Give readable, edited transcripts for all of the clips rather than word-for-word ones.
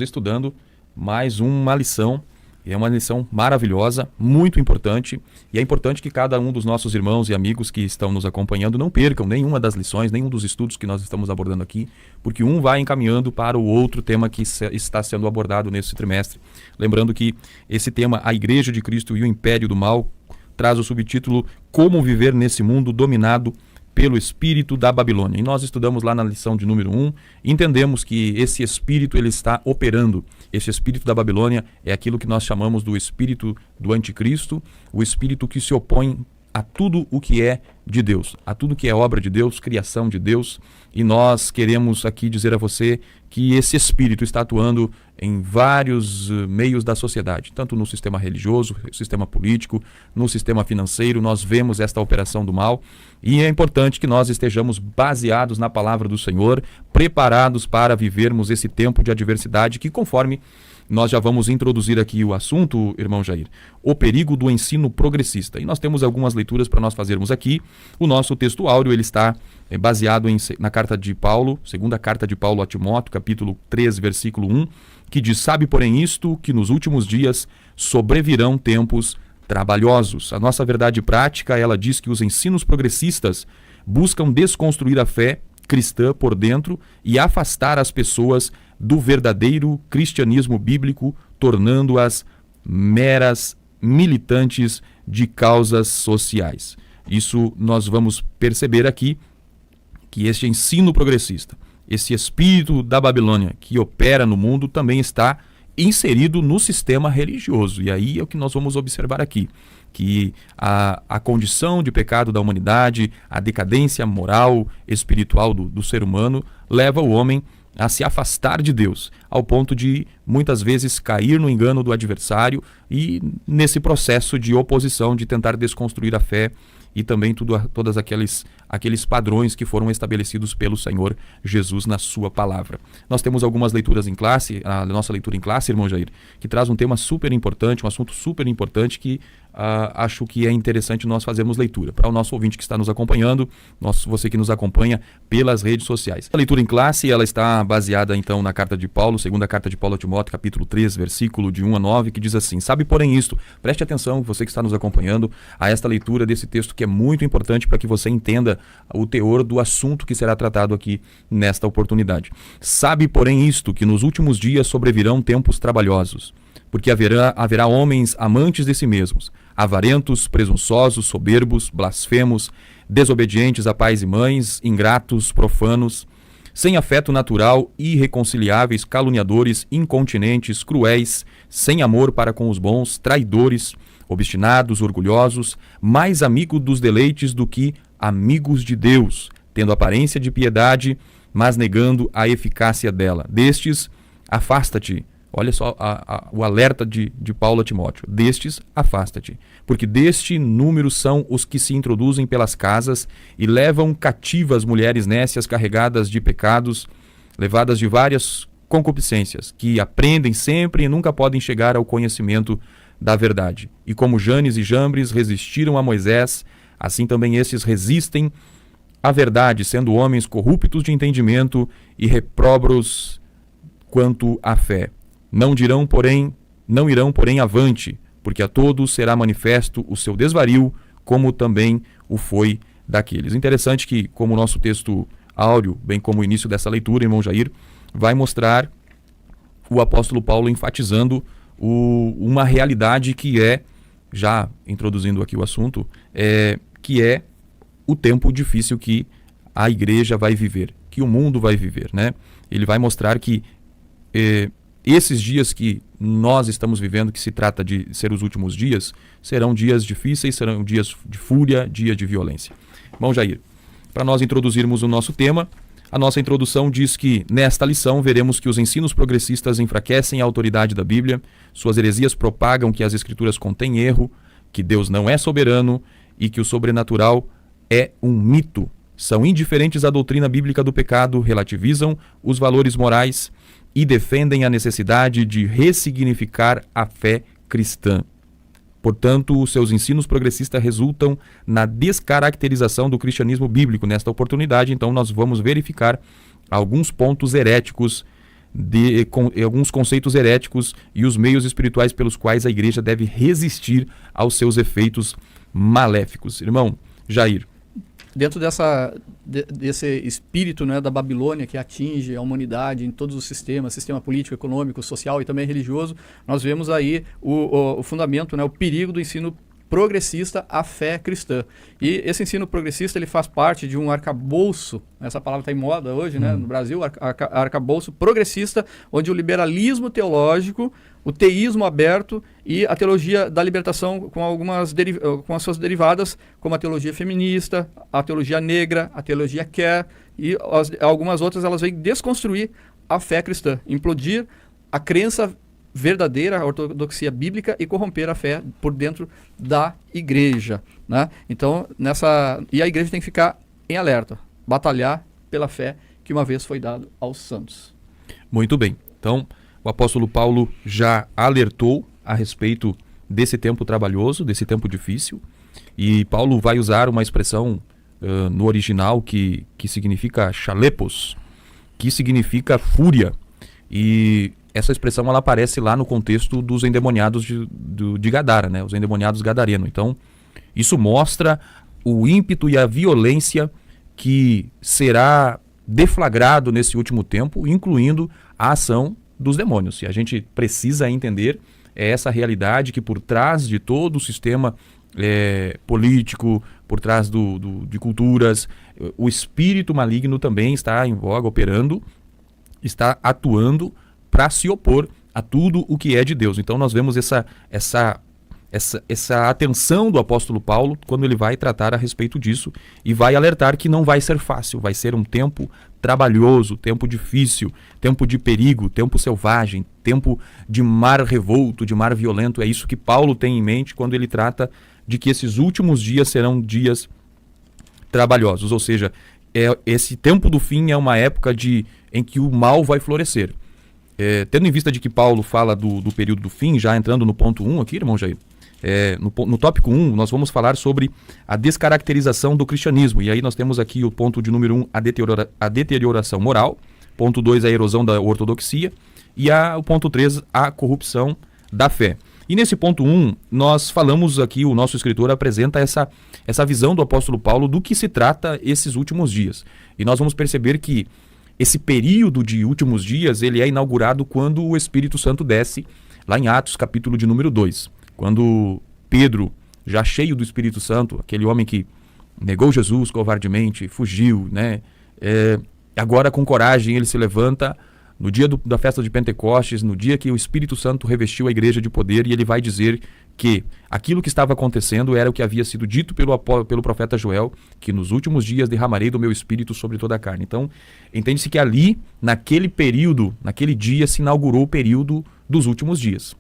Estudando mais uma lição, e é uma lição maravilhosa, muito importante, e é importante que cada um dos nossos irmãos e amigos que estão nos acompanhando não percam nenhuma das lições, nenhum dos estudos que nós estamos abordando aqui, porque um vai encaminhando para o outro tema que está sendo abordado nesse trimestre. Lembrando que esse tema, a Igreja de Cristo e o Império do Mal, traz o subtítulo Como Viver nesse Mundo Dominado pelo espírito da Babilônia. E nós estudamos lá na lição de número 1, entendemos que esse espírito ele está operando. Esse espírito da Babilônia é aquilo que nós chamamos do espírito do anticristo, o espírito que se opõe a tudo o que é de Deus, a tudo que é obra de Deus, criação de Deus. E nós queremos aqui dizer a você que esse espírito está atuando em vários meios da sociedade, tanto no sistema religioso, sistema político, no sistema financeiro. Nós vemos esta operação do mal e é importante que nós estejamos baseados na palavra do Senhor, preparados para vivermos esse tempo de adversidade que, conforme nós já vamos introduzir aqui o assunto, irmão Jair, o perigo do ensino progressista. E nós temos algumas leituras para nós fazermos aqui. O nosso texto áureo ele está baseado na carta de Paulo, segunda carta de Paulo a Timóteo, capítulo 3, versículo 1, que diz: sabe, porém, isto, que nos últimos dias sobrevirão tempos trabalhosos. A nossa verdade prática, ela diz que os ensinos progressistas buscam desconstruir a fé cristã por dentro e afastar as pessoas do verdadeiro cristianismo bíblico, tornando-as meras militantes de causas sociais. Isso nós vamos perceber aqui, que este ensino progressista, esse espírito da Babilônia que opera no mundo também está inserido no sistema religioso. E aí é o que nós vamos observar aqui, que a condição de pecado da humanidade, a decadência moral, espiritual do ser humano, leva o homem a se afastar de Deus, ao ponto de muitas vezes cair no engano do adversário e nesse processo de oposição, de tentar desconstruir a fé e também todos aqueles padrões que foram estabelecidos pelo Senhor Jesus na sua palavra. Nós temos algumas leituras em classe, a nossa leitura em classe, irmão Jair, que traz um tema super importante, um assunto super importante que acho que é interessante nós fazermos leitura. Para o nosso ouvinte que está nos acompanhando, você que nos acompanha pelas redes sociais. A leitura em classe, ela está baseada então na carta de Paulo, segunda carta de Paulo a Timóteo, capítulo 3, versículo de 1 a 9, que diz assim: sabe, porém, isto, preste atenção, você que está nos acompanhando, a esta leitura desse texto que é muito importante para que você entenda o teor do assunto que será tratado aqui nesta oportunidade. Sabe, porém, isto, que nos últimos dias sobrevirão tempos trabalhosos, porque haverá homens amantes de si mesmos, avarentos, presunçosos, soberbos, blasfemos, desobedientes a pais e mães, ingratos, profanos, sem afeto natural, irreconciliáveis, caluniadores, incontinentes, cruéis, sem amor para com os bons, traidores, obstinados, orgulhosos, mais amigos dos deleites do que amigos de Deus, tendo aparência de piedade, mas negando a eficácia dela. Destes, afasta-te. Olha só o alerta de Paulo a Timóteo. Destes, afasta-te, porque deste número são os que se introduzem pelas casas e levam cativas mulheres nécias carregadas de pecados, levadas de várias concupiscências, que aprendem sempre e nunca podem chegar ao conhecimento da verdade. E como Janes e Jambres resistiram a Moisés, assim também estes resistem à verdade, sendo homens corruptos de entendimento e repróbaros quanto à fé. Não irão, porém, avante, porque a todos será manifesto o seu desvario, como também o foi daqueles. Interessante que, como o nosso texto áureo, bem como o início dessa leitura, irmão Jair, vai mostrar o apóstolo Paulo enfatizando uma realidade que é, já introduzindo aqui o assunto, que é o tempo difícil que a igreja vai viver, que o mundo vai viver, né? Ele vai mostrar que esses dias que nós estamos vivendo, que se trata de ser os últimos dias, serão dias difíceis, serão dias de fúria, dia de violência. Bom, Jair, para nós introduzirmos o nosso tema, a nossa introdução diz que, nesta lição, veremos que os ensinos progressistas enfraquecem a autoridade da Bíblia, suas heresias propagam que as Escrituras contêm erro, que Deus não é soberano e que o sobrenatural é um mito. São indiferentes à doutrina bíblica do pecado, relativizam os valores morais e defendem a necessidade de ressignificar a fé cristã. Portanto, os seus ensinos progressistas resultam na descaracterização do cristianismo bíblico. Nesta oportunidade, então, nós vamos verificar alguns pontos heréticos alguns conceitos heréticos e os meios espirituais pelos quais a igreja deve resistir aos seus efeitos maléficos. Irmão Jair. Dentro desse espírito, né, da Babilônia que atinge a humanidade em todos os sistemas, sistema político, econômico, social e também religioso, nós vemos aí o fundamento, né, o perigo do ensino progressista à fé cristã. E esse ensino progressista ele faz parte de um arcabouço, essa palavra está em moda hoje, né, no Brasil, arcabouço progressista, onde o liberalismo teológico, o teísmo aberto e a teologia da libertação com as suas derivadas, como a teologia feminista, a teologia negra, a teologia queer e algumas outras, elas vêm desconstruir a fé cristã, implodir a crença verdadeira, a ortodoxia bíblica e corromper a fé por dentro da igreja, né? Então, e a igreja tem que ficar em alerta, batalhar pela fé que uma vez foi dado aos santos. Muito bem. Então, o apóstolo Paulo já alertou a respeito desse tempo trabalhoso, desse tempo difícil, e Paulo vai usar uma expressão no original que significa chalepos, que significa fúria, e essa expressão ela aparece lá no contexto dos endemoniados de Gadara, né? Os endemoniados gadarenos. Então, isso mostra o ímpeto e a violência que será deflagrado nesse último tempo, incluindo a ação dos demônios. E a gente precisa entender essa realidade que por trás de todo o sistema político, por trás de culturas, o espírito maligno também está em voga, operando, está atuando para se opor a tudo o que é de Deus. Então nós vemos essa atenção do apóstolo Paulo quando ele vai tratar a respeito disso e vai alertar que não vai ser fácil, vai ser um tempo trabalhoso, tempo difícil, tempo de perigo, tempo selvagem, tempo de mar revolto, de mar violento. É isso que Paulo tem em mente quando ele trata de que esses últimos dias serão dias trabalhosos, ou seja, esse tempo do fim é uma época em que o mal vai florescer. Tendo em vista de que Paulo fala do período do fim, já entrando no ponto 1 aqui, irmão Jair, no tópico 1, nós vamos falar sobre a descaracterização do cristianismo. E aí nós temos aqui o ponto de número 1, a deterioração moral. Ponto 2, a erosão da ortodoxia. E o ponto 3, a corrupção da fé. E nesse ponto 1, nós falamos aqui, o nosso escritor apresenta essa visão do apóstolo Paulo do que se trata esses últimos dias. E nós vamos perceber que esse período de últimos dias, ele é inaugurado quando o Espírito Santo desce, lá em Atos, capítulo de número 2. Quando Pedro, já cheio do Espírito Santo, aquele homem que negou Jesus covardemente, fugiu, né? Agora com coragem ele se levanta no dia da festa de Pentecostes, no dia que o Espírito Santo revestiu a igreja de poder, e ele vai dizer que aquilo que estava acontecendo era o que havia sido dito pelo profeta Joel, que nos últimos dias derramarei do meu Espírito sobre toda a carne. Então, entende-se que ali, naquele período, naquele dia, se inaugurou o período dos últimos dias.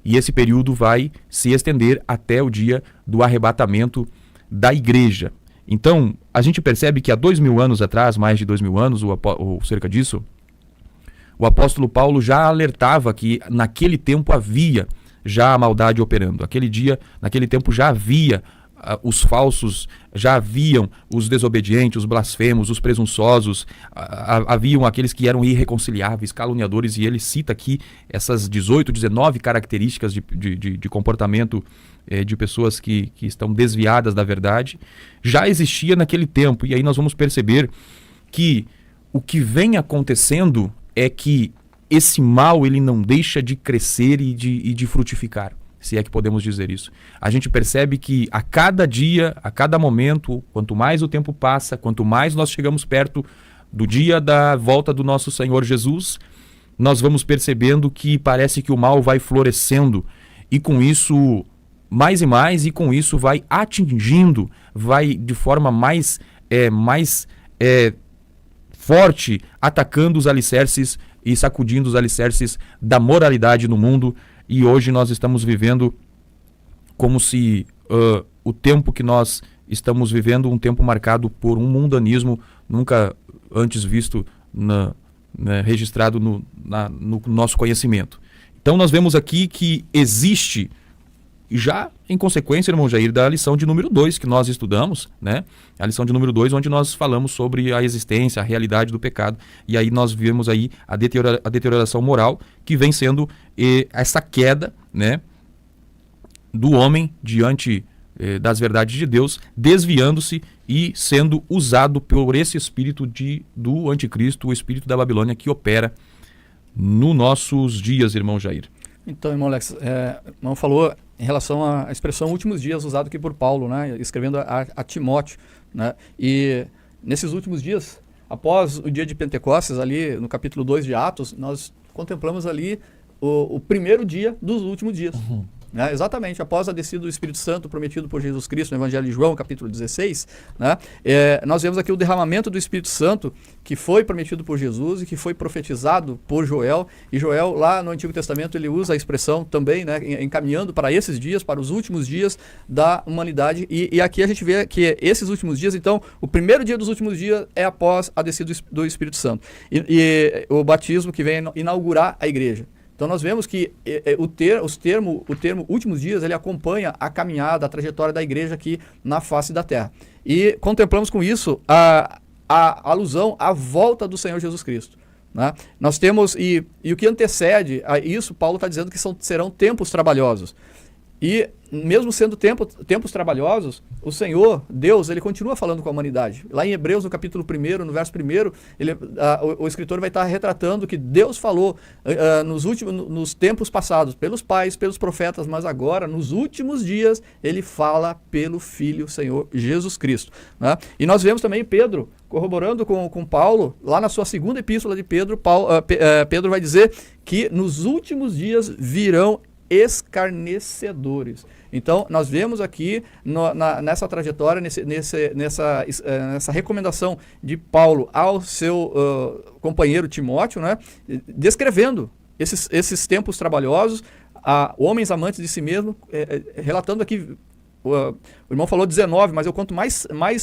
E esse período vai se estender até o dia do arrebatamento da igreja. Então, a gente percebe que há 2000 anos atrás, mais de 2000 anos, ou cerca disso, o apóstolo Paulo já alertava que naquele tempo havia já a maldade operando. Naquele tempo já havia os falsos, já haviam os desobedientes, os blasfemos, os presunçosos, haviam aqueles que eram irreconciliáveis, caluniadores, e ele cita aqui essas 18, 19 características de comportamento de pessoas que estão desviadas da verdade. Já existia naquele tempo, e aí nós vamos perceber que o que vem acontecendo é que esse mal ele não deixa de crescer e de frutificar, se é que podemos dizer isso. A gente percebe que a cada dia, a cada momento, quanto mais o tempo passa, quanto mais nós chegamos perto do dia da volta do nosso Senhor Jesus, nós vamos percebendo que parece que o mal vai florescendo, e com isso, mais e mais, e com isso vai atingindo, vai de forma mais forte, atacando os alicerces e sacudindo os alicerces da moralidade no mundo. E hoje nós estamos vivendo como se o tempo que nós estamos vivendo, um tempo marcado por um mundanismo nunca antes visto, registrado no nosso conhecimento. Então nós vemos aqui que existe E já em consequência, irmão Jair, da lição de número 2 que nós estudamos, né? A lição de número 2, onde nós falamos sobre a existência, a realidade do pecado. E aí nós vemos aí a deterioração moral, que vem sendo essa queda, né, do homem diante das verdades de Deus, desviando-se e sendo usado por esse espírito do anticristo, o espírito da Babilônia, que opera nos nossos dias, irmão Jair. Então, irmão Alex, o irmão falou em relação à expressão últimos dias, usado aqui por Paulo, né, escrevendo a Timóteo, né, e nesses últimos dias, após o dia de Pentecostes, ali no capítulo 2 de Atos, nós contemplamos ali o primeiro dia dos últimos dias. Né? Exatamente, após a descida do Espírito Santo prometido por Jesus Cristo no Evangelho de João, capítulo 16, né? Nós vemos aqui o derramamento do Espírito Santo que foi prometido por Jesus e que foi profetizado por Joel. E Joel, lá no Antigo Testamento, ele usa a expressão também, né, encaminhando para esses dias, para os últimos dias da humanidade. E aqui a gente vê que esses últimos dias, então, o primeiro dia dos últimos dias é após a descida do Espírito Santo. E o batismo que vem inaugurar a igreja. Então nós vemos que o termo últimos dias, ele acompanha a caminhada, a trajetória da igreja aqui na face da terra. E contemplamos com isso a alusão à volta do Senhor Jesus Cristo. Né? Nós temos, e o que antecede a isso, Paulo está dizendo que serão tempos trabalhosos. E mesmo sendo tempos trabalhosos, o Senhor, Deus, ele continua falando com a humanidade. Lá em Hebreus, no capítulo 1, no verso 1, o escritor vai estar retratando que Deus falou nos tempos passados, pelos pais, pelos profetas, mas agora, nos últimos dias, ele fala pelo Filho, Senhor Jesus Cristo. Né? E nós vemos também Pedro, corroborando com Paulo, lá na sua segunda epístola de Pedro, Pedro vai dizer que nos últimos dias virão escarnecedores. Então, nós vemos aqui nessa trajetória, nessa recomendação de Paulo ao seu companheiro Timóteo, né, descrevendo esses tempos trabalhosos, homens amantes de si mesmo, relatando aqui, o irmão falou 19, mas eu conto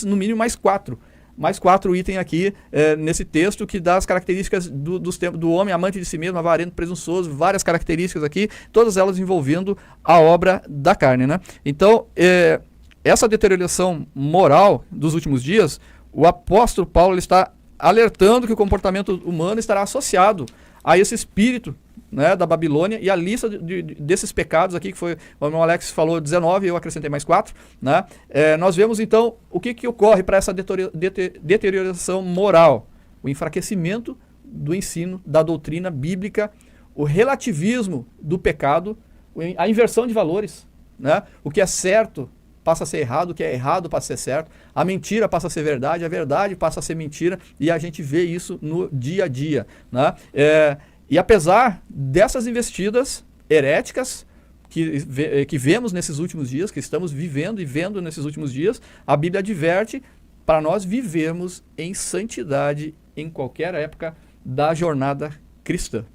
no mínimo mais 4. Mais 4 itens aqui nesse texto que dá as características do homem amante de si mesmo, avarento, presunçoso, várias características aqui, todas elas envolvendo a obra da carne. Né? Então, essa deterioração moral dos últimos dias, o apóstolo Paulo ele está alertando que o comportamento humano estará associado a esse espírito, né, da Babilônia, e a lista desses pecados aqui, que foi, o irmão Alex falou 19, eu acrescentei mais 4, né? Nós vemos então o que ocorre para essa deterioração moral, o enfraquecimento do ensino, da doutrina bíblica, o relativismo do pecado, a inversão de valores, né? O que é certo passa a ser errado, o que é errado passa a ser certo, a mentira passa a ser verdade, a verdade passa a ser mentira, e a gente vê isso no dia a dia, né? E apesar dessas investidas heréticas que vemos nesses últimos dias, que estamos vivendo e vendo nesses últimos dias, a Bíblia adverte para nós vivermos em santidade em qualquer época da jornada cristã.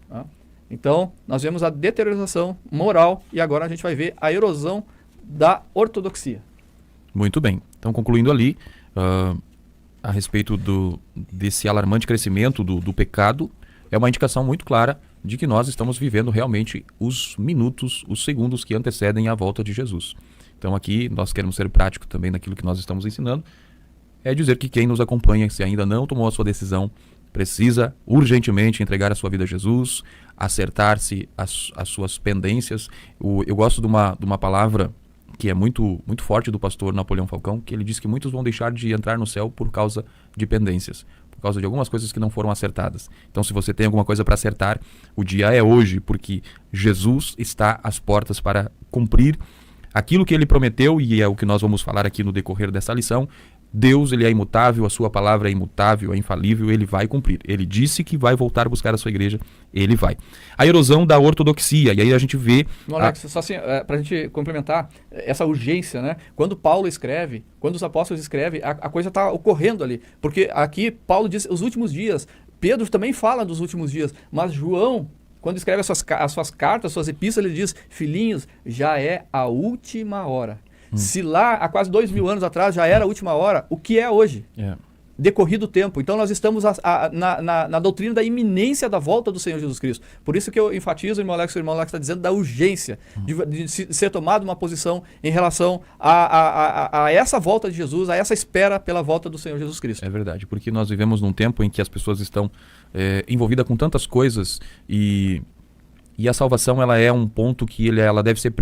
Tá? Então, nós vemos a deterioração moral e agora a gente vai ver a erosão da ortodoxia. Muito bem. Então, concluindo ali, a respeito desse alarmante crescimento do pecado, é uma indicação muito clara de que nós estamos vivendo realmente os minutos, os segundos que antecedem a volta de Jesus. Então aqui nós queremos ser práticos também naquilo que nós estamos ensinando, é dizer que quem nos acompanha, se ainda não tomou a sua decisão, precisa urgentemente entregar a sua vida a Jesus, acertar-se as suas pendências. Eu gosto de uma palavra que é muito, muito forte do pastor Napoleão Falcão, que ele diz que muitos vão deixar de entrar no céu por causa de pendências, por causa de algumas coisas que não foram acertadas. Então, se você tem alguma coisa para acertar, o dia é hoje, porque Jesus está às portas para cumprir aquilo que ele prometeu, e é o que nós vamos falar aqui no decorrer dessa lição. Deus, ele é imutável, a sua palavra é imutável, é infalível, ele vai cumprir. Ele disse que vai voltar a buscar a sua igreja, ele vai. A erosão da ortodoxia, e aí a gente vê... Alex, só assim, para a gente complementar essa urgência, né? Quando Paulo escreve, quando os apóstolos escrevem, a coisa está ocorrendo ali. Porque aqui Paulo diz os últimos dias, Pedro também fala dos últimos dias, mas João, quando escreve as suas cartas, as suas epístolas, ele diz, filhinhos, já é a última hora. Se lá, há quase 2000 anos atrás, já era a última hora, o que é hoje? decorrido o tempo. Então nós estamos na doutrina da iminência da volta do Senhor Jesus Cristo. Por isso que eu enfatizo, o irmão Alex está dizendo da urgência de ser tomada uma posição em relação a essa volta de Jesus, a essa espera pela volta do Senhor Jesus Cristo. É verdade, porque nós vivemos num tempo em que as pessoas estão envolvidas com tantas coisas e a salvação ela é um ponto que ela deve ser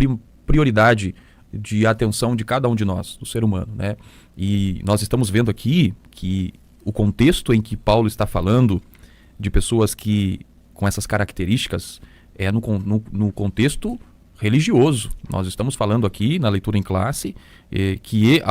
prioridade de atenção de cada um de nós, do ser humano, né? E nós estamos vendo aqui que o contexto em que Paulo está falando de pessoas que com essas características é no contexto religioso. Nós estamos falando aqui na leitura em classe que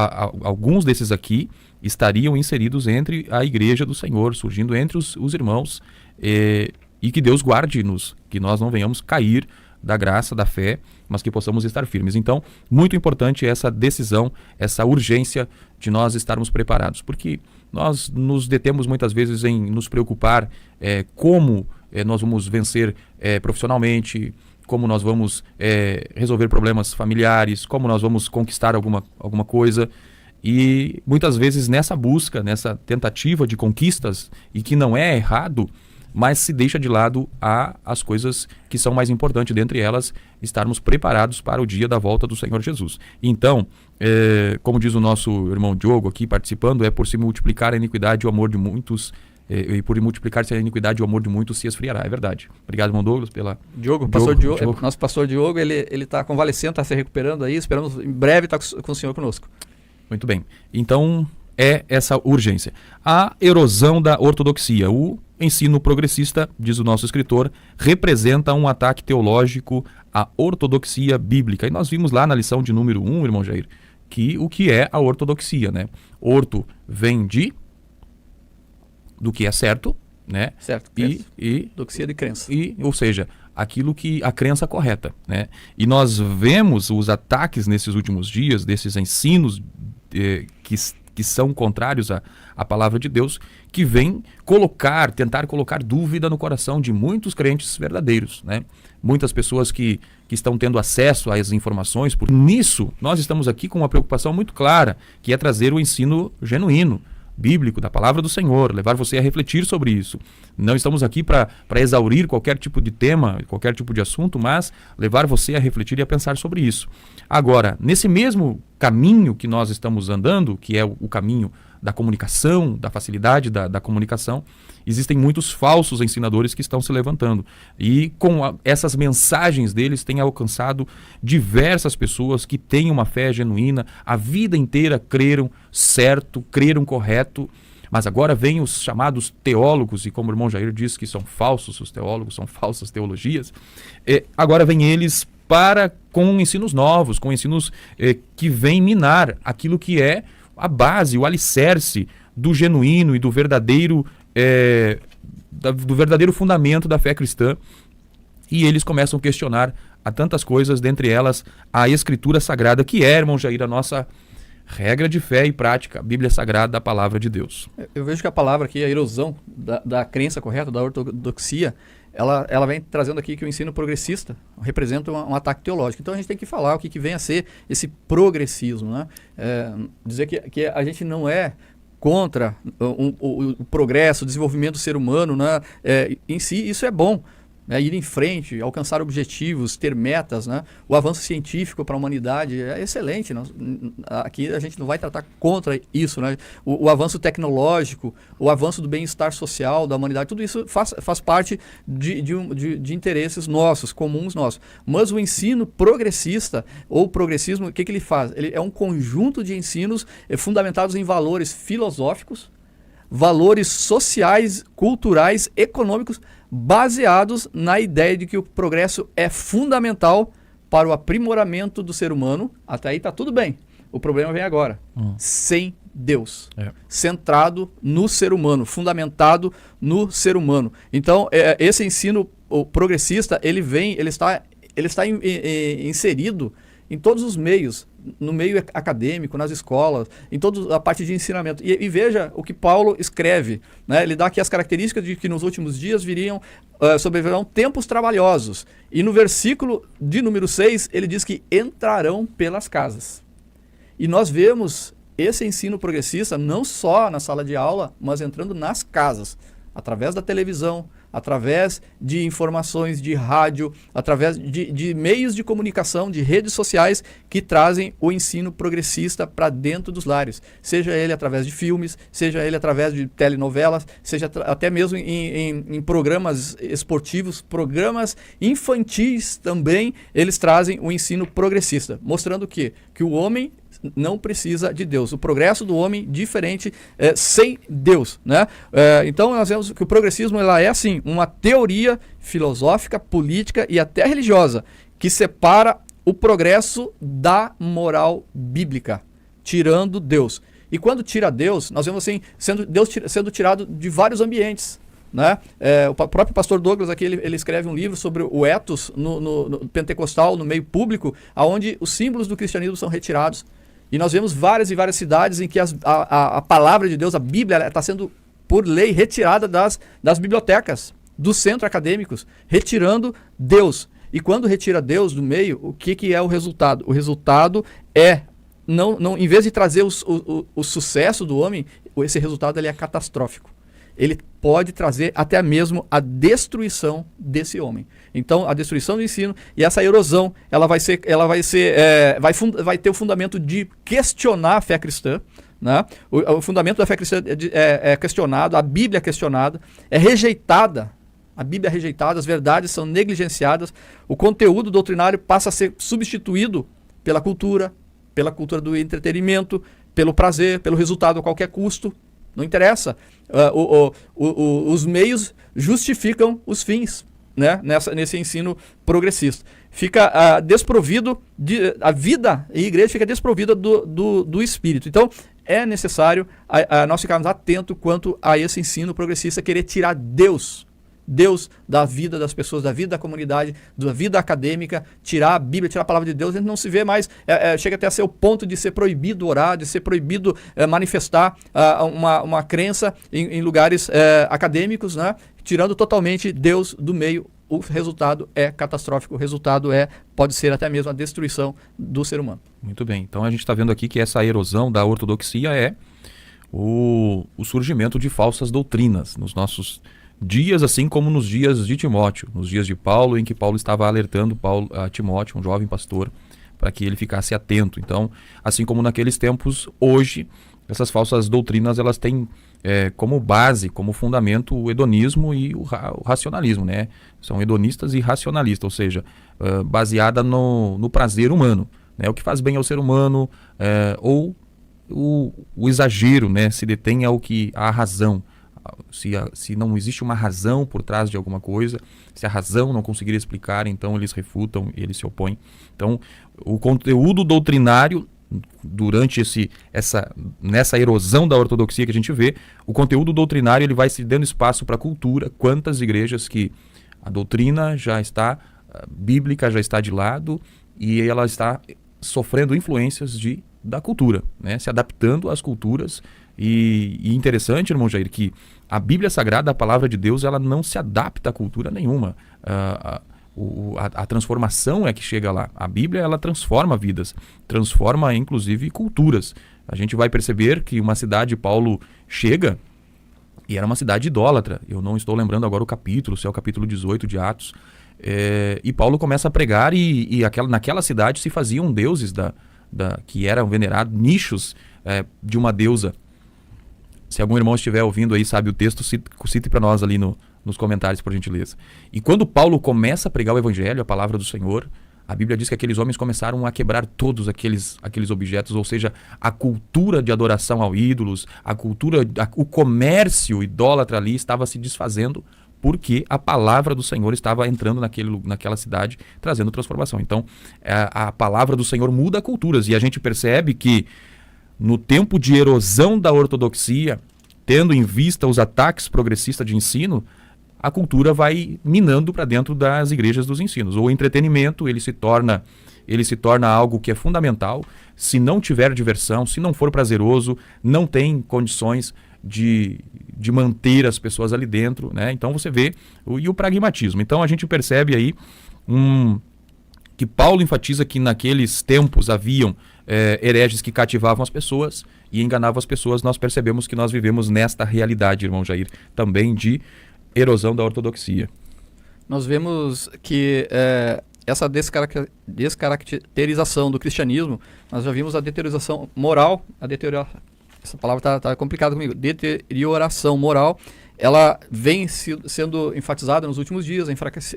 alguns desses aqui estariam inseridos entre a igreja do Senhor, surgindo entre os irmãos, e que Deus guarde-nos, que nós não venhamos cair da graça, da fé, mas que possamos estar firmes. Então, muito importante essa decisão, essa urgência de nós estarmos preparados, porque nós nos detemos muitas vezes em nos preocupar como nós vamos vencer profissionalmente, como nós vamos resolver problemas familiares, como nós vamos conquistar alguma coisa. E muitas vezes nessa busca, nessa tentativa de conquistas, e que não é errado, mas se deixa de lado as coisas que são mais importantes, dentre elas, estarmos preparados para o dia da volta do Senhor Jesus. Então, como diz o nosso irmão Diogo aqui participando, por se multiplicar a iniquidade e o amor de muitos, e por multiplicar-se a iniquidade e o amor de muitos se esfriará. É verdade. Obrigado, irmão Douglas, pela... Pastor Diogo. Nosso pastor Diogo, ele está convalescendo, está se recuperando aí, esperamos em breve estar com o Senhor conosco. Muito bem. Então, essa urgência. A erosão da ortodoxia. O ensino progressista, diz o nosso escritor, representa um ataque teológico à ortodoxia bíblica. E nós vimos lá na lição de número 1, irmão Jair, o que é a ortodoxia, né? Orto vem do que é certo, né? Certo. E doxia de crença. Ou seja, aquilo que a crença correta, né? E nós vemos os ataques nesses últimos dias, desses ensinos que são contrários à palavra de Deus, que vem tentar colocar dúvida no coração de muitos crentes verdadeiros, né? Muitas pessoas que estão tendo acesso às informações. Nisso, nós estamos aqui com uma preocupação muito clara, que é trazer o ensino genuíno, bíblico, da palavra do Senhor, levar você a refletir sobre isso. Não estamos aqui para exaurir qualquer tipo de tema, qualquer tipo de assunto, mas levar você a refletir e a pensar sobre isso. Agora, nesse mesmo caminho que nós estamos andando, que é o caminho da comunicação, da facilidade da comunicação, existem muitos falsos ensinadores que estão se levantando. E com essas mensagens deles têm alcançado diversas pessoas que têm uma fé genuína, a vida inteira creram certo, creram correto, mas agora vêm os chamados teólogos, e como o irmão Jair diz que são falsos os teólogos, são falsas teologias, agora vêm eles com ensinos novos, com ensinos que vêm minar aquilo que é a base, o alicerce do genuíno e do verdadeiro fundamento da fé cristã. E eles começam a questionar a tantas coisas, dentre elas a Escritura Sagrada, que é, irmão Jair, a nossa regra de fé e prática, a Bíblia Sagrada da Palavra de Deus. Eu vejo que a palavra aqui, a erosão da crença correta, da ortodoxia, ela vem trazendo aqui que o ensino progressista representa um ataque teológico. Então a gente tem que falar o que vem a ser esse progressismo, né? Dizer que a gente não é contra o progresso, o desenvolvimento do ser humano, né? Em si isso é bom. Ir em frente, alcançar objetivos, ter metas, né? O avanço científico para a humanidade é excelente. Aqui a gente não vai tratar contra isso, né? O avanço tecnológico, o avanço do bem-estar social da humanidade, tudo isso faz parte de interesses nossos, comuns nossos. Mas o ensino progressista ou progressismo, o que ele faz? Ele é um conjunto de ensinos fundamentados em valores filosóficos, valores sociais, culturais, econômicos, baseados na ideia de que o progresso é fundamental para o aprimoramento do ser humano. Até aí está tudo bem. O problema vem agora. Sem Deus. Centrado no ser humano, fundamentado no ser humano. Então, esse ensino progressista, ele está inserido em todos os meios, no meio acadêmico, nas escolas, em toda a parte de ensinamento. E veja o que Paulo escreve, né? Ele dá aqui as características de que nos últimos dias sobrevirão tempos trabalhosos. E no versículo de número 6, ele diz que entrarão pelas casas. E nós vemos esse ensino progressista não só na sala de aula, mas entrando nas casas, através da televisão, através de informações de rádio, através de meios de comunicação, de redes sociais que trazem o ensino progressista para dentro dos lares. Seja ele através de filmes, seja ele através de telenovelas, seja até mesmo em programas esportivos, programas infantis também, eles trazem o ensino progressista, mostrando o quê? Que o homem não precisa de Deus. O progresso do homem diferente sem Deus, né? Então nós vemos que o progressismo ela é assim uma teoria filosófica, política e até religiosa que separa o progresso da moral bíblica, tirando Deus. E quando tira Deus, nós vemos assim Deus sendo tirado de vários ambientes. Né? O próprio pastor Douglas aqui ele escreve um livro sobre o ethos no pentecostal, no meio público, onde os símbolos do cristianismo são retirados. E nós vemos várias e várias cidades em que a palavra de Deus, a Bíblia, está sendo, por lei, retirada das bibliotecas, dos centros acadêmicos, retirando Deus. E quando retira Deus do meio, o que é o resultado? O resultado é, em vez de trazer o sucesso do homem, esse resultado ele é catastrófico. Ele pode trazer até mesmo a destruição desse homem. Então, a destruição do ensino e essa erosão, vai ter o fundamento de questionar a fé cristã, né? O fundamento da fé cristã é questionado, a Bíblia é questionada, é rejeitada. A Bíblia é rejeitada, as verdades são negligenciadas, o conteúdo doutrinário passa a ser substituído pela cultura do entretenimento, pelo prazer, pelo resultado a qualquer custo. Não interessa. Os meios justificam os fins, né? Nesse ensino progressista. Fica desprovido, a vida e a igreja fica desprovida do espírito. Então, é necessário nós ficarmos atentos quanto a esse ensino progressista, querer tirar Deus da vida das pessoas, da vida da comunidade, da vida acadêmica, tirar a Bíblia, tirar a palavra de Deus. A gente não se vê mais, chega até a ser o ponto de ser proibido orar, de ser proibido manifestar uma crença em lugares acadêmicos, né? Tirando totalmente Deus do meio. O resultado é catastrófico, o resultado pode ser até mesmo a destruição do ser humano. Muito bem, então a gente está vendo aqui que essa erosão da ortodoxia é o surgimento de falsas doutrinas nos nossos dias, assim como nos dias de Timóteo, nos dias de Paulo, em que Paulo estava alertando a Timóteo, um jovem pastor, para que ele ficasse atento. Então, assim como naqueles tempos, hoje, essas falsas doutrinas, elas têm como base, como fundamento, o hedonismo e o racionalismo, né? São hedonistas e racionalistas, ou seja, baseada no prazer humano, né? O que faz bem ao ser humano, ou o exagero, né? Se detém à razão. Se não existe uma razão por trás de alguma coisa, se a razão não conseguir explicar, então eles refutam, eles se opõem. Então, o conteúdo doutrinário, durante nessa erosão da ortodoxia que a gente vê, o conteúdo doutrinário ele vai se dando espaço para a cultura. Quantas igrejas que a doutrina já está bíblica, já está de lado, e ela está sofrendo influências da cultura, né? Se adaptando às culturas. E interessante, irmão Jair, que a Bíblia Sagrada, a palavra de Deus, ela não se adapta a cultura nenhuma. A transformação é que chega lá. A Bíblia, ela transforma vidas, transforma inclusive culturas. A gente vai perceber que uma cidade, Paulo chega, e era uma cidade idólatra. Eu não estou lembrando agora o capítulo, se é o capítulo 18 de Atos. E Paulo começa a pregar naquela cidade se faziam deuses que eram venerados, nichos de uma deusa. Se algum irmão estiver ouvindo aí, sabe o texto, cite para nós ali nos comentários, por gentileza. E quando Paulo começa a pregar o evangelho, a palavra do Senhor, a Bíblia diz que aqueles homens começaram a quebrar todos aqueles objetos, ou seja, a cultura de adoração a ídolos, o comércio idólatra ali estava se desfazendo, porque a palavra do Senhor estava entrando naquela cidade, trazendo transformação. Então, a palavra do Senhor muda culturas, e a gente percebe que no tempo de erosão da ortodoxia, tendo em vista os ataques progressistas de ensino, a cultura vai minando para dentro das igrejas dos ensinos. O entretenimento, ele se torna algo que é fundamental. Se não tiver diversão, se não for prazeroso, não tem condições de manter as pessoas ali dentro, né? Então você vê o pragmatismo. Então a gente percebe aí que Paulo enfatiza que naqueles tempos haviam hereges que cativavam as pessoas e enganavam as pessoas, nós percebemos que nós vivemos nesta realidade, irmão Jair, também de erosão da ortodoxia. Nós vemos que essa descaracterização do cristianismo, nós já vimos a deterioração moral, essa palavra está complicada comigo, deterioração moral, ela vem sendo enfatizada nos últimos dias,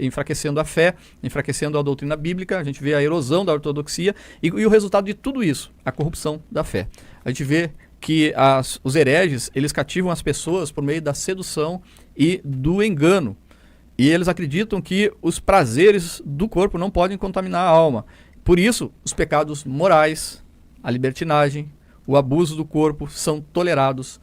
enfraquecendo a fé, enfraquecendo a doutrina bíblica. A gente vê a erosão da ortodoxia e o resultado de tudo isso, a corrupção da fé. A gente vê que os hereges, eles cativam as pessoas por meio da sedução e do engano. E eles acreditam que os prazeres do corpo não podem contaminar a alma. Por isso, os pecados morais, a libertinagem, o abuso do corpo são tolerados.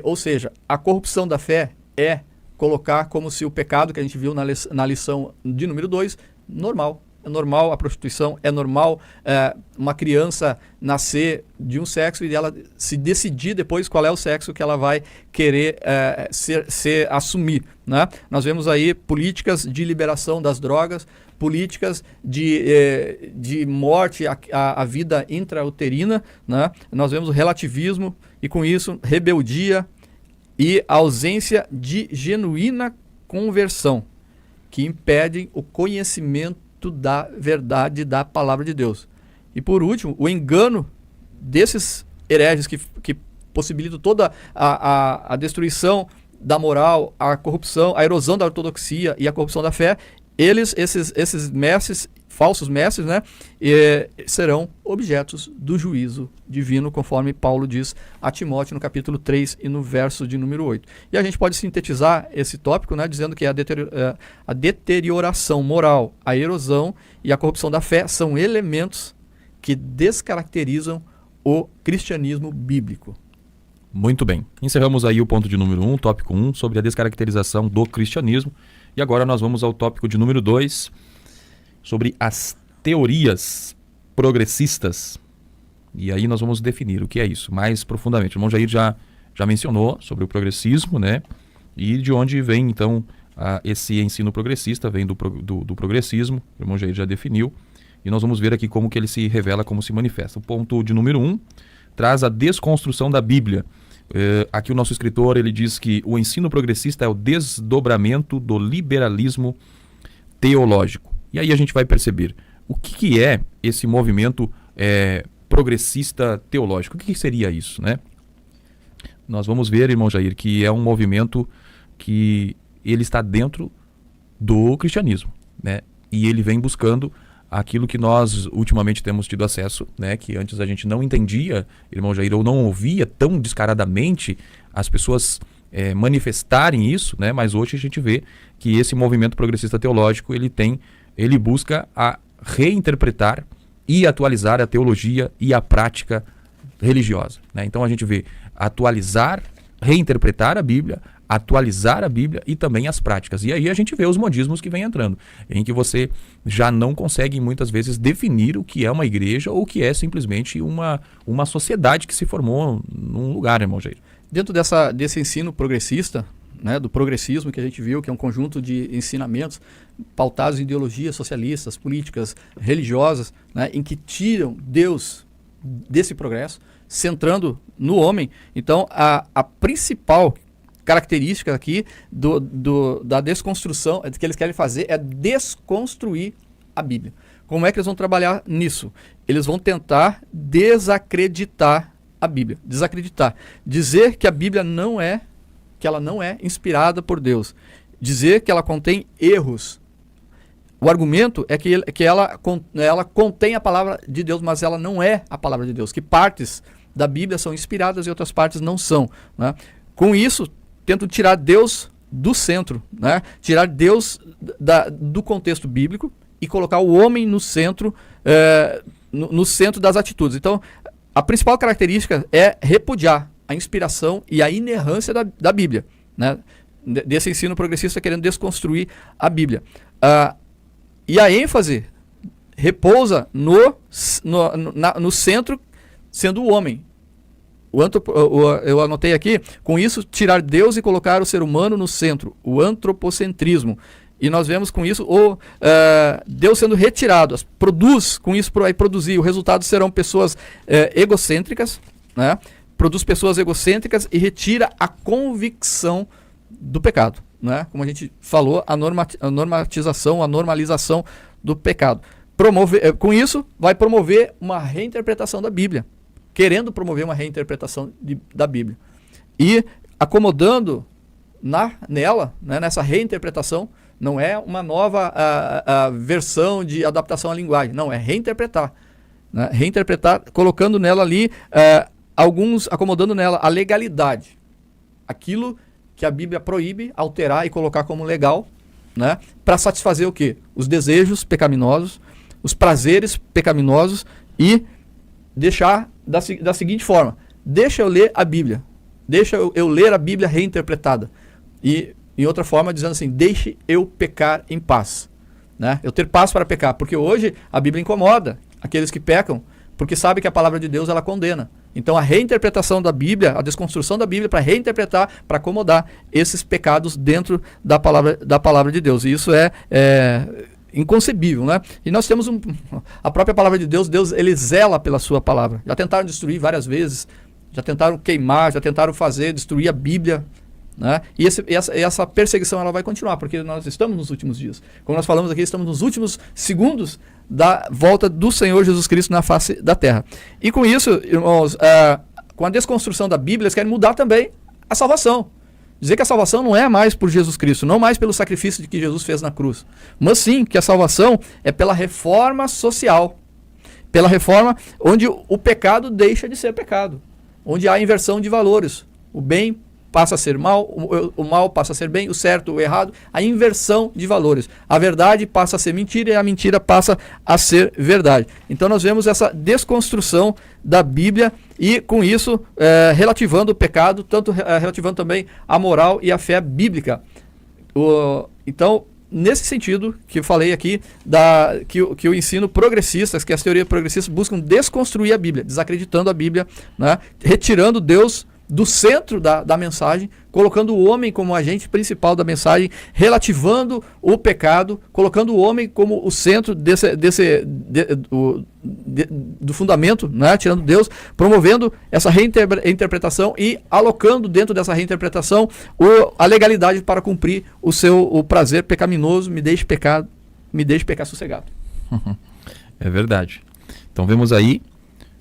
Ou seja, a corrupção da fé é colocar como se o pecado que a gente viu na lição de número 2, normal. É normal a prostituição, é normal uma criança nascer de um sexo e ela se decidir depois qual é o sexo que ela vai querer assumir. Né? Nós vemos aí políticas de liberação das drogas, políticas de morte à vida intrauterina, né? Nós vemos o relativismo e com isso rebeldia e ausência de genuína conversão que impedem o conhecimento da verdade da palavra de Deus. E por último, o engano desses hereges que possibilitam toda a destruição da moral, a corrupção, a erosão da ortodoxia e a corrupção da fé. Esses mestres, falsos mestres, né, serão objetos do juízo divino, conforme Paulo diz a Timóteo no capítulo 3 e no verso de número 8. E a gente pode sintetizar esse tópico, né, dizendo que a deterioração moral, a erosão e a corrupção da fé são elementos que descaracterizam o cristianismo bíblico. Muito bem. Encerramos aí o ponto de número 1, tópico 1, sobre a descaracterização do cristianismo. E agora nós vamos ao tópico de número 2, sobre as teorias progressistas. E aí nós vamos definir o que é isso mais profundamente. O irmão Jair já mencionou sobre o progressismo, né? E de onde vem, então, esse ensino progressista, vem do progressismo. O irmão Jair já definiu. E nós vamos ver aqui como que ele se revela, como se manifesta. O ponto de número 1 traz a desconstrução da Bíblia. Aqui o nosso escritor ele diz que o ensino progressista é o desdobramento do liberalismo teológico. E aí a gente vai perceber o que é esse movimento progressista teológico. O que seria isso, né? Nós vamos ver, irmão Jair, que é um movimento que ele está dentro do cristianismo, né? E ele vem buscando aquilo que nós ultimamente temos tido acesso, né, que antes a gente não entendia, irmão Jair, ou não ouvia tão descaradamente as pessoas manifestarem isso, né, mas hoje a gente vê que esse movimento progressista teológico, ele busca a reinterpretar e atualizar a teologia e a prática religiosa, né? Então a gente vê atualizar, reinterpretar a Bíblia, atualizar a Bíblia e também as práticas. E aí a gente vê os modismos que vem entrando, em que você já não consegue muitas vezes definir o que é uma igreja ou o que é simplesmente uma sociedade que se formou num lugar, irmão Jair. Dentro desse ensino progressista, né, do progressismo que a gente viu, que é um conjunto de ensinamentos pautados em ideologias socialistas, políticas, religiosas, né, em que tiram Deus desse progresso, centrando no homem. Então, a principal característica aqui da desconstrução que eles querem fazer é desconstruir a Bíblia. Como é que eles vão trabalhar nisso? Eles vão tentar desacreditar a Bíblia, dizer que a Bíblia que ela não é inspirada por Deus, dizer que ela contém erros. O argumento é que ela contém a palavra de Deus, mas ela não é a palavra de Deus, que partes da Bíblia são inspiradas e outras partes não são, né? Com isso, tentam tirar Deus do centro, né? Tirar Deus do contexto bíblico e colocar o homem no centro, no centro das atitudes. Então, a principal característica é repudiar a inspiração e a inerrância da Bíblia, né? Desse ensino progressista querendo desconstruir a Bíblia. E a ênfase repousa no centro, sendo o homem. Eu anotei aqui, com isso, tirar Deus e colocar o ser humano no centro, o antropocentrismo. E nós vemos com isso Deus sendo retirado. Com isso vai produzir. O resultado serão pessoas egocêntricas, né? Produz pessoas egocêntricas e retira a convicção do pecado, né? Como a gente falou, a normatização, a normalização do pecado. Com isso, vai promover uma reinterpretação da Bíblia, querendo promover uma reinterpretação da Bíblia. E acomodando nela, né, nessa reinterpretação, não é uma nova versão de adaptação à linguagem, não, é reinterpretar. Né? Reinterpretar, colocando nela ali, acomodando nela a legalidade. Aquilo que a Bíblia proíbe, alterar e colocar como legal, né, para satisfazer o quê? Os desejos pecaminosos, os prazeres pecaminosos e deixar da seguinte forma: deixa eu ler a Bíblia, deixa eu ler a Bíblia reinterpretada. E, em outra forma, dizendo assim, deixe eu pecar em paz. Né? Eu ter paz para pecar, porque hoje a Bíblia incomoda aqueles que pecam, porque sabe que a palavra de Deus ela condena. Então a reinterpretação da Bíblia, a desconstrução da Bíblia para reinterpretar, para acomodar esses pecados dentro da palavra de Deus. E isso é inconcebível, né? E nós temos a própria palavra de Deus, ele zela pela sua palavra. Já tentaram destruir várias vezes, já tentaram queimar, já tentaram destruir a Bíblia. Né? E essa perseguição ela vai continuar, porque nós estamos nos últimos dias. Como nós falamos aqui, estamos nos últimos segundos da volta do Senhor Jesus Cristo na face da terra. E com isso, irmãos, com a desconstrução da Bíblia, eles querem mudar também a salvação. Dizer que a salvação não é mais por Jesus Cristo, não mais pelo sacrifício que Jesus fez na cruz, mas sim que a salvação é pela reforma social, pela reforma onde o pecado deixa de ser pecado, onde há inversão de valores, o bem passa a ser mal, o mal passa a ser bem, o certo, o errado, a inversão de valores. A verdade passa a ser mentira e a mentira passa a ser verdade. Então nós vemos essa desconstrução da Bíblia e com isso relativando o pecado, tanto relativando também a moral e a fé bíblica. Então, nesse sentido que eu falei aqui, que o ensino progressista, que as teorias progressistas buscam desconstruir a Bíblia, desacreditando a Bíblia, né? Retirando Deus do centro da mensagem, colocando o homem como agente principal da mensagem, relativando o pecado, colocando o homem como o centro do fundamento, né? Tirando Deus, promovendo essa reinterpretação e alocando dentro dessa reinterpretação a legalidade para cumprir o prazer pecaminoso, me deixe pecar sossegado. É verdade. Então vemos aí,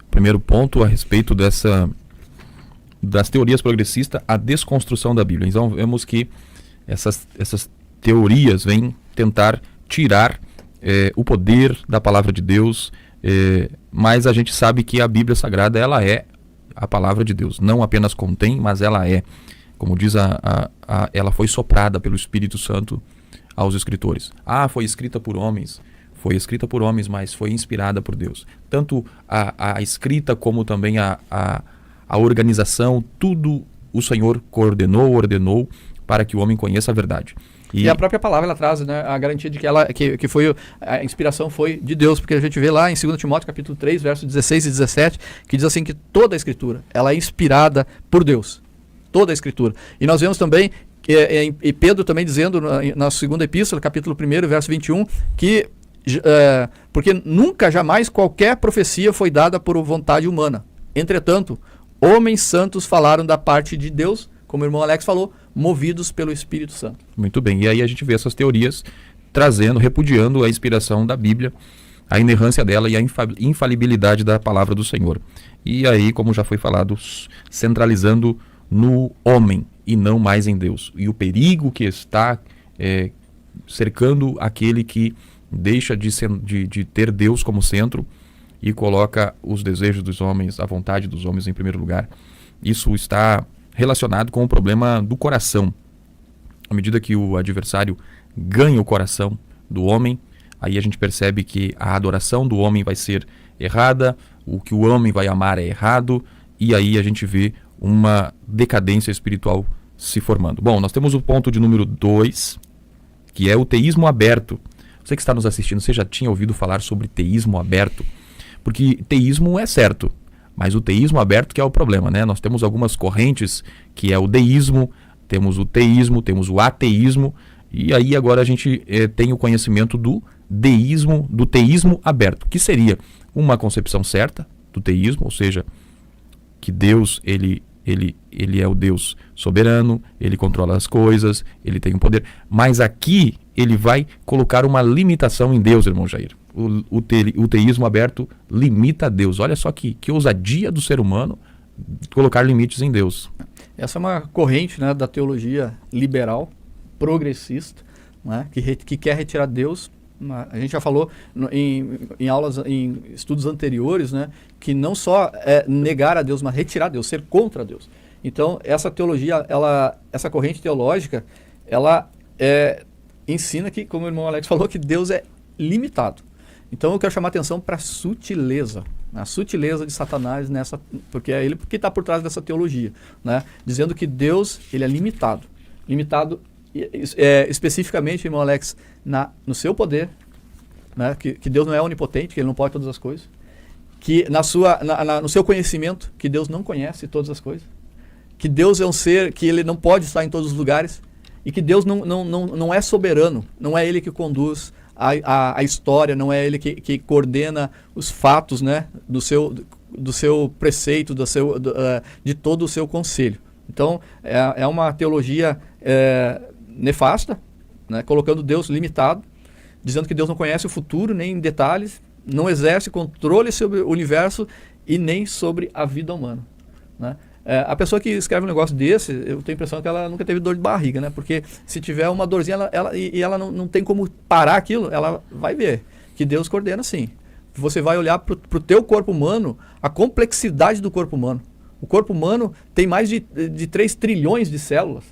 primeiro ponto a respeito das teorias progressistas, a desconstrução da Bíblia. Então vemos que essas teorias vêm tentar tirar o poder da palavra de Deus, mas a gente sabe que a Bíblia Sagrada ela é a palavra de Deus, não apenas contém, mas ela é, como diz ela foi soprada pelo Espírito Santo aos escritores. Foi escrita por homens, mas foi inspirada por Deus. Tanto a escrita como também a organização, tudo o Senhor ordenou para que o homem conheça a verdade. E a própria palavra ela traz, né, a garantia de que a inspiração foi de Deus, porque a gente vê lá em 2 Timóteo capítulo 3, versos 16 e 17, que diz assim que toda a Escritura ela é inspirada por Deus. Toda a Escritura. E nós vemos também, e Pedro também dizendo na segunda epístola, capítulo 1, verso 21, que porque nunca, jamais qualquer profecia foi dada por vontade humana. Entretanto, homens santos falaram da parte de Deus, como o irmão Alex falou, movidos pelo Espírito Santo. Muito bem, e aí a gente vê essas teorias repudiando a inspiração da Bíblia, a inerrância dela e a infalibilidade da palavra do Senhor. E aí, como já foi falado, centralizando no homem e não mais em Deus. E o perigo que está cercando aquele que deixa de ter Deus como centro e coloca os desejos dos homens, a vontade dos homens em primeiro lugar. Isso está relacionado com o problema do coração. À medida que o adversário ganha o coração do homem, aí a gente percebe que a adoração do homem vai ser errada, o que o homem vai amar é errado, e aí a gente vê uma decadência espiritual se formando. Bom, nós temos o ponto de número 2, que é o teísmo aberto. Você que está nos assistindo, você já tinha ouvido falar sobre teísmo aberto? Porque teísmo é certo, mas o teísmo aberto que é o problema, né? Nós temos algumas correntes que é o deísmo, temos o teísmo, temos o ateísmo, E aí agora a gente tem o conhecimento do teísmo aberto, que seria uma concepção certa do teísmo, ou seja, que Deus ele é o Deus soberano, ele controla as coisas, ele tem o poder, mas aqui ele vai colocar uma limitação em Deus, irmão Jair. O teísmo aberto limita a Deus. Olha só que ousadia do ser humano colocar limites em Deus. Essa é uma corrente, né, da teologia liberal, progressista, né, que quer retirar Deus. A gente já falou em aulas, em estudos anteriores, né, que não só é negar a Deus, mas retirar Deus, ser contra Deus. Então, essa teologia, essa corrente teológica, ela ensina que, como o irmão Alex falou, que Deus é limitado. Então, eu quero chamar a atenção para a sutileza de Satanás nessa, porque é ele que está por trás dessa teologia, né, dizendo que Deus ele é limitado. Especificamente, irmão Alex, no seu poder, né, que Deus não é onipotente, que ele não pode todas as coisas, que no seu conhecimento, que Deus não conhece todas as coisas, que Deus é um ser que ele não pode estar em todos os lugares, e que Deus não é soberano, não é ele que conduz a história, não é ele que coordena os fatos, né, do seu preceito, de todo o seu conselho. Então, é uma teologia nefasta, né, colocando Deus limitado, dizendo que Deus não conhece o futuro nem em detalhes, não exerce controle sobre o universo e nem sobre a vida humana, né? A pessoa que escreve um negócio desse, eu tenho a impressão que ela nunca teve dor de barriga, né? Porque se tiver uma dorzinha ela não tem como parar aquilo, ela vai ver que Deus coordena sim. Você vai olhar para o teu corpo humano, a complexidade do corpo humano. O corpo humano tem mais de 3 trilhões de células.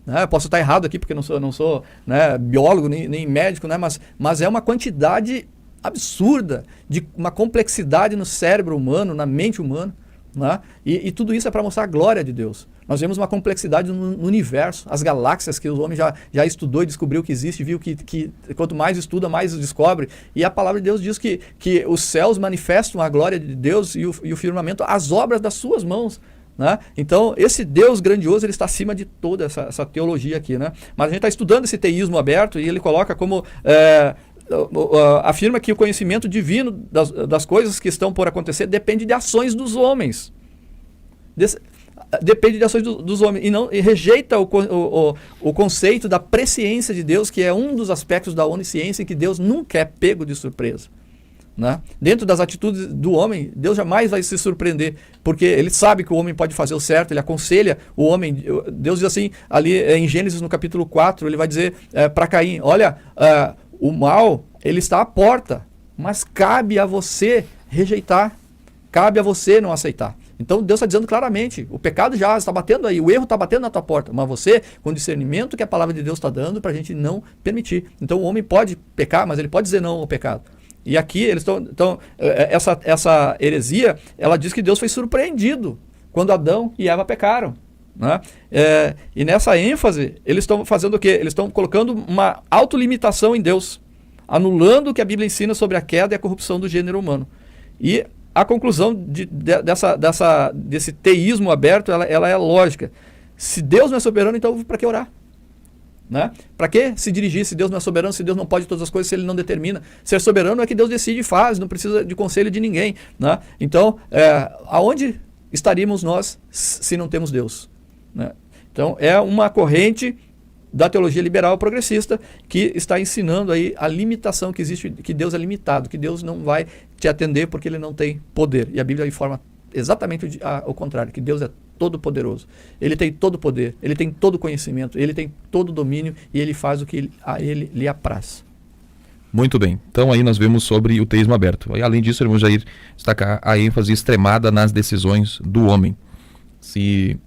Né? Eu posso estar errado aqui, porque eu não sou né, biólogo nem médico, né? Mas é uma quantidade absurda, de uma complexidade no cérebro humano, na mente humana. Né? E tudo isso é para mostrar a glória de Deus. Nós vemos uma complexidade no universo, as galáxias que o homem já estudou e descobriu que existe, viu que quanto mais estuda, mais descobre. E a palavra de Deus diz que os céus manifestam a glória de Deus e o firmamento, as obras das suas mãos. Né? Então, esse Deus grandioso, ele está acima de toda essa teologia aqui. Né? Mas a gente está estudando esse teísmo aberto e ele coloca como... afirma que o conhecimento divino das coisas que estão por acontecer depende de ações dos homens. Depende de ações dos homens. E rejeita o conceito da presciência de Deus, que é um dos aspectos da onisciência, em que Deus nunca é pego de surpresa. Né? Dentro das atitudes do homem, Deus jamais vai se surpreender, porque ele sabe que o homem pode fazer o certo, ele aconselha o homem. Deus diz assim, ali em Gênesis no capítulo 4, ele vai dizer para Caim, olha... o mal, ele está à porta, mas cabe a você rejeitar, cabe a você não aceitar. Então Deus está dizendo claramente, o pecado já está batendo aí, o erro está batendo na tua porta, mas você, com o discernimento que a palavra de Deus está dando, para a gente não permitir. Então o homem pode pecar, mas ele pode dizer não ao pecado. E aqui eles estão essa heresia, ela diz que Deus foi surpreendido quando Adão e Eva pecaram. Né? E nessa ênfase, eles estão fazendo o quê? Eles estão colocando uma autolimitação em Deus, anulando o que a Bíblia ensina sobre a queda e a corrupção do gênero humano. E a conclusão desse teísmo aberto, ela é lógica. Se Deus não é soberano, então para que orar? Né? Para que se dirigir se Deus não é soberano, se Deus não pode todas as coisas, se Ele não determina? Ser soberano é que Deus decide e faz, não precisa de conselho de ninguém. Né? Então, aonde estaríamos nós se não temos Deus? Né? Então, é uma corrente da teologia liberal progressista que está ensinando aí a limitação que existe, que Deus é limitado, que Deus não vai te atender porque Ele não tem poder. E a Bíblia informa exatamente o contrário, que Deus é todo poderoso. Ele tem todo o poder, Ele tem todo o conhecimento, Ele tem todo o domínio e Ele faz o que a Ele lhe apraz. Muito bem. Então aí nós vemos sobre o teísmo aberto. E, além disso, irmão Jair, destacar a ênfase extremada nas decisões do homem. Se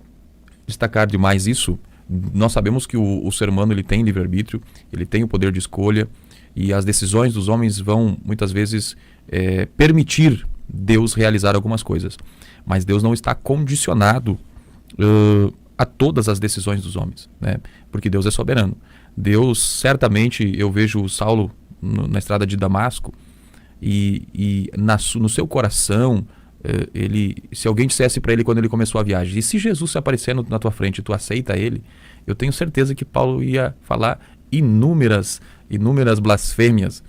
destacar demais isso, nós sabemos que o ser humano ele tem livre-arbítrio, ele tem o poder de escolha, e as decisões dos homens vão muitas vezes permitir Deus realizar algumas coisas, mas Deus não está condicionado a todas as decisões dos homens, né? Porque Deus é soberano. Deus, certamente, eu vejo Saulo na estrada de Damasco, e no seu coração, se alguém dissesse para ele quando ele começou a viagem, e se Jesus se aparecer na tua frente, tu aceita ele? Eu tenho certeza que Paulo ia falar, inúmeras blasfêmias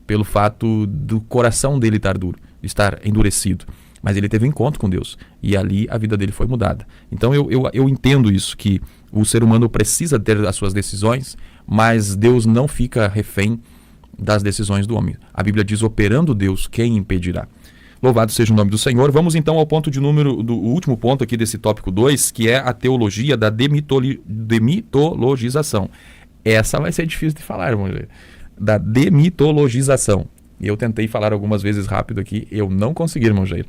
pelo fato do coração dele estar duro, estar endurecido. Mas ele teve um encontro com Deus e ali a vida dele foi mudada. Então eu entendo isso, que o ser humano precisa ter as suas decisões, mas Deus não fica refém das decisões do homem. A Bíblia diz: operando Deus, quem impedirá? Louvado seja o nome do Senhor. Vamos então ao ponto do último ponto aqui desse tópico 2, que é a teologia da demitologização. Essa vai ser difícil de falar, irmão Jair. Da demitologização. E eu tentei falar algumas vezes rápido aqui, eu não consegui, irmão Jair.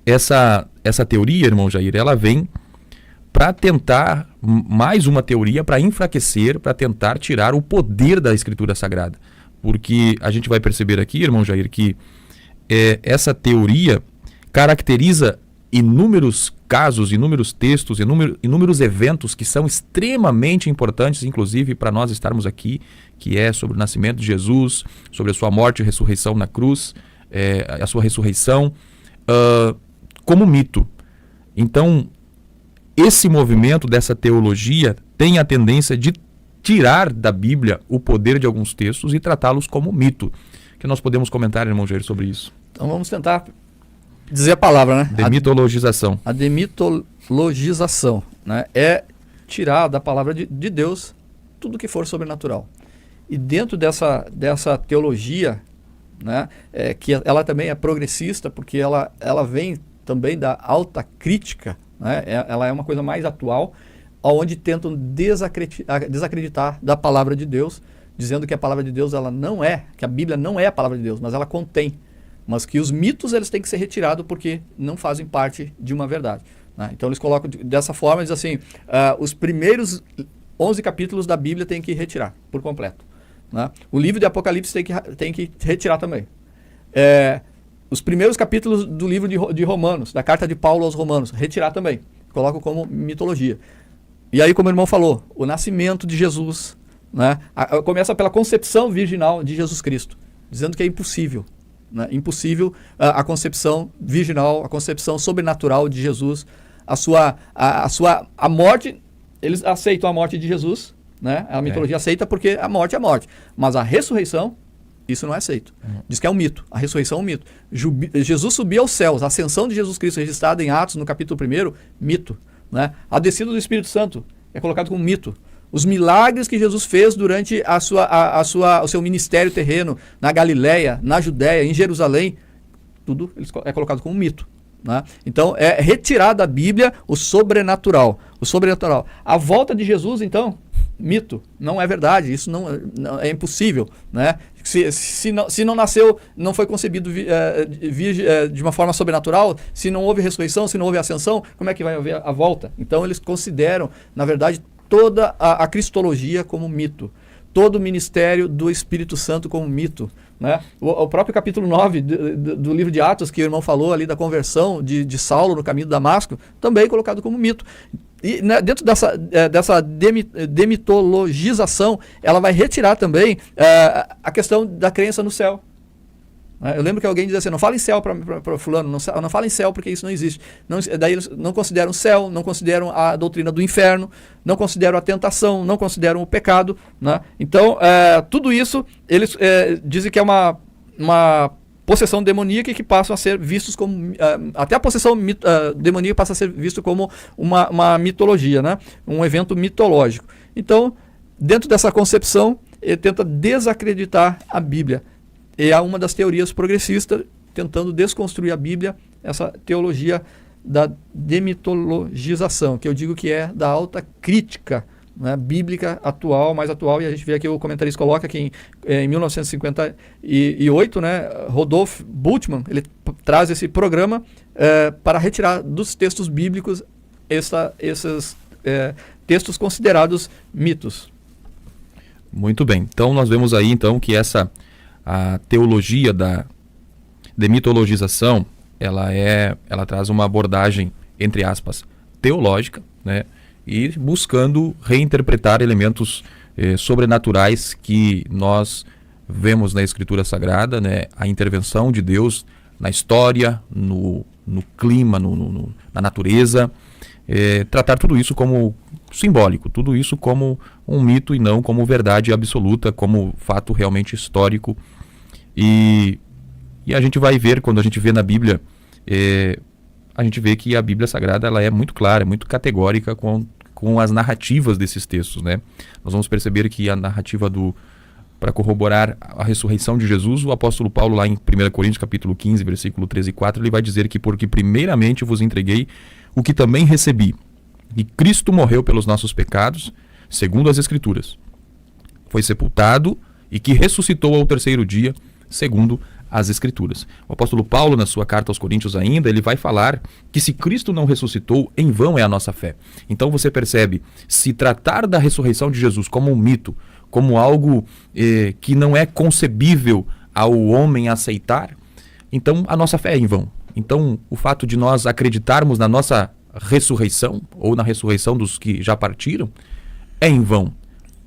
Essa teoria, irmão Jair, ela vem para tentar, mais uma teoria para enfraquecer, para tentar tirar o poder da Escritura Sagrada. Porque a gente vai perceber aqui, irmão Jair, que essa teoria caracteriza inúmeros casos, inúmeros textos, inúmeros eventos que são extremamente importantes, inclusive para nós estarmos aqui, que é sobre o nascimento de Jesus, sobre a sua morte e ressurreição na cruz, a sua ressurreição, como mito. Então, esse movimento dessa teologia tem a tendência de tirar da Bíblia o poder de alguns textos e tratá-los como mito. O que nós podemos comentar, irmão Jair, sobre isso? Então vamos tentar dizer a palavra, né? Demitologização. A demitologização, né? É tirar da palavra de Deus tudo que for sobrenatural. E dentro dessa teologia, né, que ela também é progressista, porque ela vem também da alta crítica, né? Ela é uma coisa mais atual, onde tentam desacreditar da palavra de Deus, dizendo que a palavra de Deus que a Bíblia não é a palavra de Deus, mas ela contém. Mas que os mitos eles têm que ser retirados porque não fazem parte de uma verdade, né? Então eles colocam dessa forma, diz assim, os primeiros 11 capítulos da Bíblia tem que retirar por completo, né? O livro de Apocalipse tem que retirar também. Os primeiros capítulos do livro de Romanos, da carta de Paulo aos Romanos, retirar também. Colocam como mitologia. E aí, como o irmão falou, o nascimento de Jesus, né? Começa pela concepção virginal de Jesus Cristo, dizendo que é impossível, né? Impossível a concepção virginal, a concepção sobrenatural de Jesus, a morte. Eles aceitam a morte de Jesus, né? A mitologia aceita porque a morte é a morte, mas a ressurreição, isso não é aceito. Diz que é um mito. A ressurreição é um mito. Jesus subiu aos céus, a ascensão de Jesus Cristo registrada em Atos, no capítulo 1, mito, né? A descida do Espírito Santo é colocado como mito. Os milagres que Jesus fez durante o seu ministério terreno na Galileia, na Judéia, em Jerusalém, tudo é colocado como mito, né? Então, é retirar da Bíblia o sobrenatural. A volta de Jesus, então, mito, não é verdade, isso não é impossível, né? Se não nasceu, não foi concebido de uma forma sobrenatural, se não houve ressurreição, se não houve ascensão, como é que vai haver a volta? Então eles consideram, na verdade, toda a cristologia como mito, todo o ministério do Espírito Santo como mito, né? O próprio capítulo 9 do livro de Atos, que o irmão falou ali da conversão de Saulo no caminho de Damasco, também é colocado como mito. E, né, dentro dessa demitologização, ela vai retirar também a questão da crença no céu. Eu lembro que alguém dizia assim: não fala em céu para fulano, não fala em céu porque isso não existe. Daí eles não consideram o céu, não consideram a doutrina do inferno, não consideram a tentação, não consideram o pecado, né? Então, tudo isso eles dizem que é uma possessão demoníaca que passam a ser vistos como... até a possessão demoníaca passa a ser visto como uma mitologia, né? Um evento mitológico. Então, dentro dessa concepção, ele tenta desacreditar a Bíblia. E é uma das teorias progressistas tentando desconstruir a Bíblia, essa teologia da demitologização, que eu digo que é da alta crítica, né, bíblica atual, mais atual, e a gente vê aqui o comentarista coloca que em 1958, né, Rodolphe Bultmann, ele traz esse programa para retirar dos textos bíblicos esses textos considerados mitos. Muito bem, então nós vemos aí então que a teologia da demitologização, ela traz uma abordagem, entre aspas, teológica, né? E buscando reinterpretar elementos sobrenaturais que nós vemos na Escritura Sagrada, né? A intervenção de Deus na história, no clima, na natureza, tratar tudo isso como simbólico, tudo isso como um mito e não como verdade absoluta, como fato realmente histórico. E a gente vai ver, quando a gente vê na Bíblia, a gente vê que a Bíblia Sagrada ela é muito clara, é muito categórica com as narrativas desses textos, né? Nós vamos perceber que a narrativa para corroborar a ressurreição de Jesus, o apóstolo Paulo, lá em 1 Coríntios capítulo 15, versículo 13 e 4, ele vai dizer que porque primeiramente vos entreguei o que também recebi, que Cristo morreu pelos nossos pecados, segundo as Escrituras, foi sepultado e que ressuscitou ao terceiro dia, segundo as Escrituras. O apóstolo Paulo, na sua carta aos Coríntios ainda, ele vai falar que se Cristo não ressuscitou, em vão é a nossa fé. Então você percebe, se tratar da ressurreição de Jesus como um mito, como algo que não é concebível ao homem aceitar, então a nossa fé é em vão. Então o fato de nós acreditarmos na nossa ressurreição, ou na ressurreição dos que já partiram, é em vão.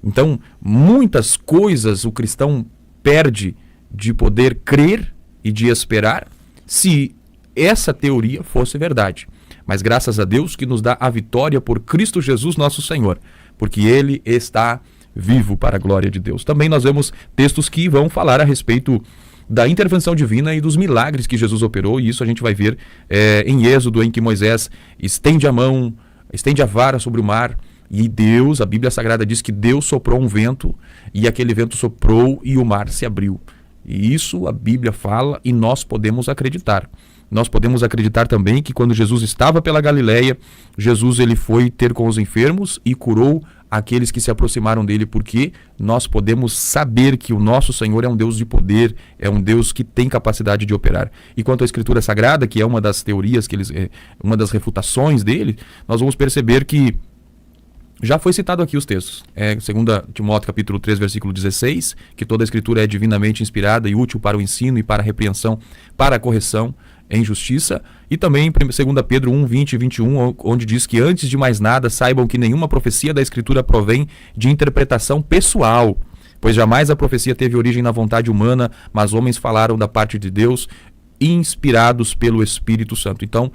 Então muitas coisas o cristão perde de poder crer e de esperar se essa teoria fosse verdade. Mas graças a Deus que nos dá a vitória por Cristo Jesus nosso Senhor, porque Ele está vivo para a glória de Deus. Também nós vemos textos que vão falar a respeito da intervenção divina e dos milagres que Jesus operou, e isso a gente vai ver em Êxodo, em que Moisés estende a mão, estende a vara sobre o mar, e Deus, a Bíblia Sagrada diz que Deus soprou um vento, e aquele vento soprou e o mar se abriu. E isso a Bíblia fala e nós podemos acreditar. Nós podemos acreditar também que quando Jesus estava pela Galileia, Jesus ele foi ter com os enfermos e curou aqueles que se aproximaram dele, porque nós podemos saber que o nosso Senhor é um Deus de poder, é um Deus que tem capacidade de operar. E quanto à Escritura Sagrada, que é uma das teorias, uma das refutações dele, nós vamos perceber que já foi citado aqui os textos. 2 Timóteo capítulo 3, versículo 16, que toda a Escritura é divinamente inspirada e útil para o ensino e para a repreensão, para a correção em justiça. E também em 2 Pedro 1, 20 e 21, onde diz que antes de mais nada saibam que nenhuma profecia da Escritura provém de interpretação pessoal, pois jamais a profecia teve origem na vontade humana, mas homens falaram da parte de Deus, inspirados pelo Espírito Santo. Então,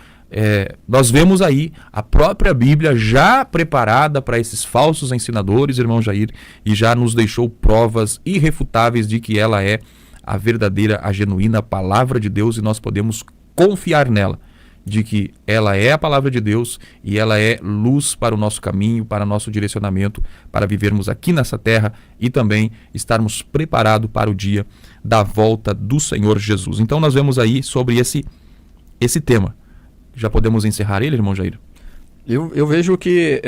nós vemos aí a própria Bíblia já preparada para esses falsos ensinadores, irmão Jair, e já nos deixou provas irrefutáveis de que ela é a verdadeira, a genuína palavra de Deus, e nós podemos confiar nela, de que ela é a palavra de Deus e ela é luz para o nosso caminho, para o nosso direcionamento, para vivermos aqui nessa terra e também estarmos preparados para o dia da volta do Senhor Jesus. Então nós vemos aí sobre esse tema. Já podemos encerrar ele, irmão Jair? Eu vejo que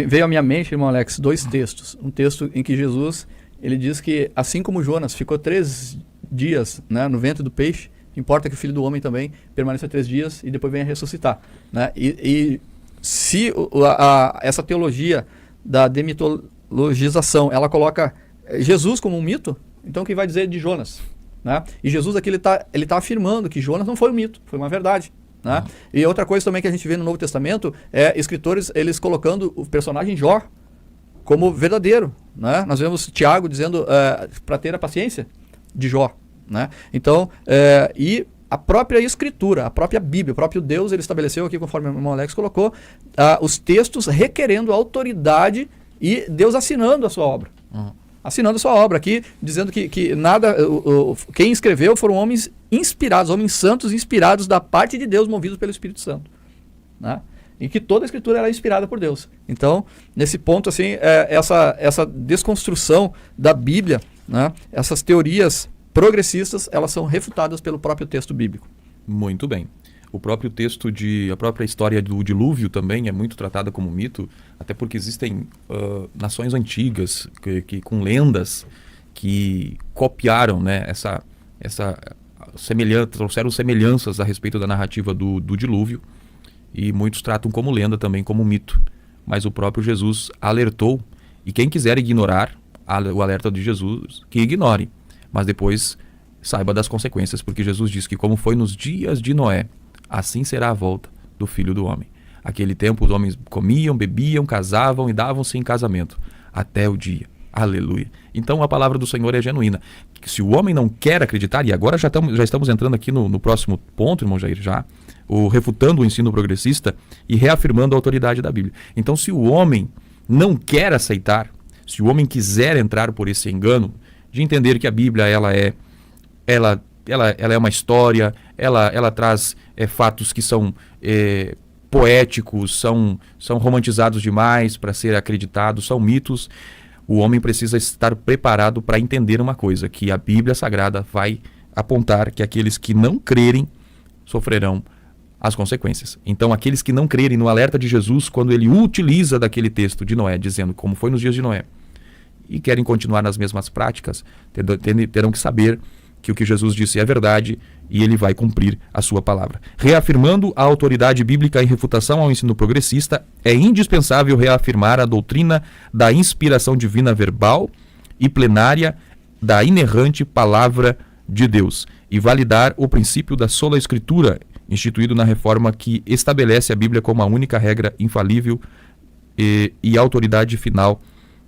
veio à minha mente, irmão Alex, dois textos. Um texto em que Jesus ele diz que assim como Jonas ficou 3 dias, né, no ventre do peixe, importa que o Filho do Homem também permaneça 3 dias e depois venha ressuscitar, né? E se essa teologia da demitologização, ela coloca Jesus como um mito, então o que vai dizer de Jonas? Né? E Jesus aqui ele tá afirmando que Jonas não foi um mito, foi uma verdade. Né? E outra coisa também que a gente vê no Novo Testamento é escritores eles colocando o personagem Jó como verdadeiro. Né? Nós vemos Tiago dizendo para ter a paciência de Jó. Né? Então, e a própria Escritura, a própria Bíblia, o próprio Deus, ele estabeleceu aqui, conforme o irmão Alex colocou, os textos requerendo autoridade e Deus assinando a sua obra. Assinando a sua obra aqui, dizendo que nada, quem escreveu foram homens inspirados, homens santos inspirados da parte de Deus, movidos pelo Espírito Santo. Né? E que toda a Escritura era inspirada por Deus. Então, nesse ponto, assim, essa desconstrução da Bíblia, né, essas teorias progressistas, elas são refutadas pelo próprio texto bíblico. Muito bem. O próprio texto a própria história do dilúvio também é muito tratada como mito, até porque existem nações antigas que com lendas que copiaram, né, essa semelhança, trouxeram semelhanças a respeito da narrativa do dilúvio, e muitos tratam como lenda também, como mito. Mas o próprio Jesus alertou, e quem quiser ignorar o alerta de Jesus, que ignore, mas depois saiba das consequências, porque Jesus diz que como foi nos dias de Noé, assim será a volta do Filho do Homem. Aquele tempo os homens comiam, bebiam, casavam e davam-se em casamento, até o dia Aleluia. Então a palavra do Senhor é genuína. Se o homem não quer acreditar, e agora já estamos entrando aqui no próximo ponto, irmão Jair, refutando o ensino progressista e reafirmando a autoridade da Bíblia. Então, se o homem não quer aceitar, se o homem quiser entrar por esse engano de entender que a Bíblia ela é uma história, ela traz fatos que são poéticos, são romantizados demais para ser acreditados, são mitos, o homem precisa estar preparado para entender uma coisa, que a Bíblia Sagrada vai apontar que aqueles que não crerem sofrerão as consequências. Então, aqueles que não crerem no alerta de Jesus, quando ele utiliza daquele texto de Noé, dizendo como foi nos dias de Noé, e querem continuar nas mesmas práticas, terão que saber que o que Jesus disse é verdade e ele vai cumprir a sua palavra. Reafirmando a autoridade bíblica em refutação ao ensino progressista, é indispensável reafirmar a doutrina da inspiração divina verbal e plenária da inerrante palavra de Deus e validar o princípio da sola escritura, instituído na reforma que estabelece a Bíblia como a única regra infalível e autoridade final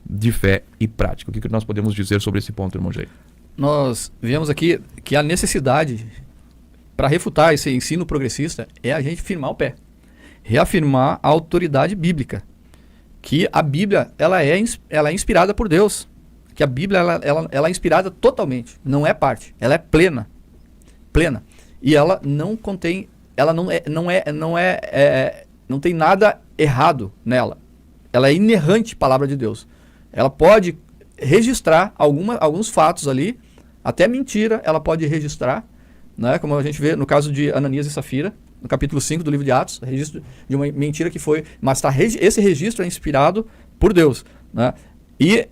de fé e prática. O que nós podemos dizer sobre esse ponto, irmão Jair? Nós vemos aqui que a necessidade para refutar esse ensino progressista é a gente firmar o pé, reafirmar a autoridade bíblica, que a Bíblia ela é inspirada por Deus, que a Bíblia ela é inspirada totalmente, não é parte, ela é plena, e ela não contém, ela não tem nada errado nela, ela é inerrante palavra de Deus, ela pode registrar alguns fatos ali, até mentira ela pode registrar, né? Como a gente vê no caso de Ananias e Safira, no capítulo 5 do livro de Atos, registro de uma mentira que foi, mas esse registro é inspirado por Deus, né? E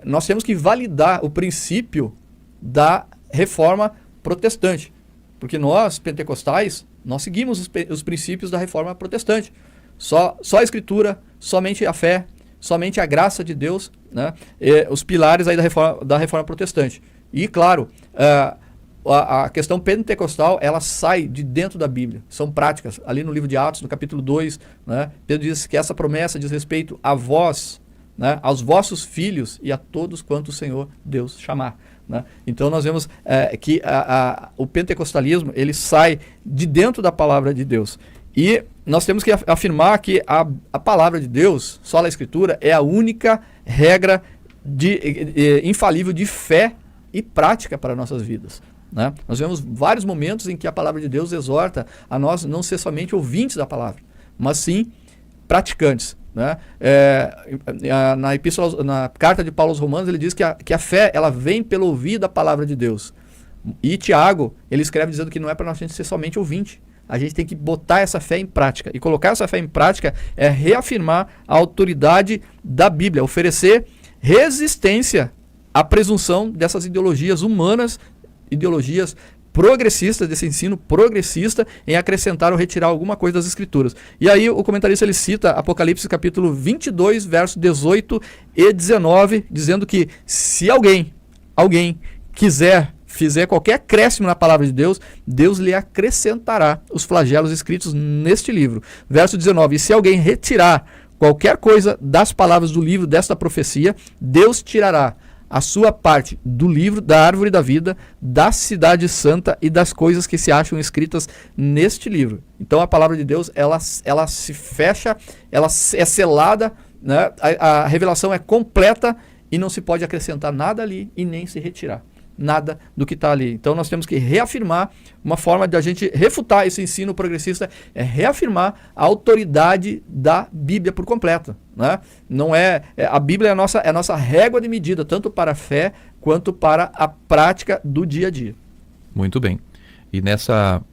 nós temos que validar o princípio da reforma protestante, porque nós, pentecostais, nós seguimos os princípios da reforma protestante, só a escritura, somente a fé, somente a graça de Deus, né? Os pilares aí da reforma protestante. E claro, a questão pentecostal, ela sai de dentro da Bíblia, são práticas. Ali no livro de Atos, no capítulo 2, né, Pedro diz que essa promessa diz respeito a vós, né, aos vossos filhos e a todos quanto o Senhor Deus chamar, né? Então nós vemos que o pentecostalismo, ele sai de dentro da palavra de Deus. E nós temos que afirmar que a palavra de Deus, só a Escritura, é a única regra infalível de fé e prática para nossas vidas, né? Nós vemos vários momentos em que a palavra de Deus exorta a nós não ser somente ouvintes da palavra, mas sim praticantes, né? Na carta de Paulo aos Romanos, ele diz que a fé ela vem pelo ouvir da palavra de Deus. E Tiago, ele escreve dizendo que não é para nós ser somente ouvinte. A gente tem que botar essa fé em prática. E colocar essa fé em prática é reafirmar a autoridade da Bíblia, oferecer resistência à presunção dessas ideologias humanas, ideologias progressistas, desse ensino progressista, em acrescentar ou retirar alguma coisa das Escrituras. E aí o comentarista ele cita Apocalipse capítulo 22, verso 18 e 19, dizendo que se alguém fizer qualquer acréscimo na palavra de Deus, Deus lhe acrescentará os flagelos escritos neste livro. Verso 19, e se alguém retirar qualquer coisa das palavras do livro desta profecia, Deus tirará a sua parte do livro da árvore da vida, da cidade santa e das coisas que se acham escritas neste livro. Então a palavra de Deus, ela se fecha, ela é selada, né? A revelação é completa e não se pode acrescentar nada ali e nem se retirar nada do que está ali. Então nós temos que reafirmar, uma forma de a gente refutar esse ensino progressista é reafirmar a autoridade da Bíblia por completo, né? Não a Bíblia é a nossa régua de medida, tanto para a fé quanto para a prática do dia a dia. Muito bem. E nessa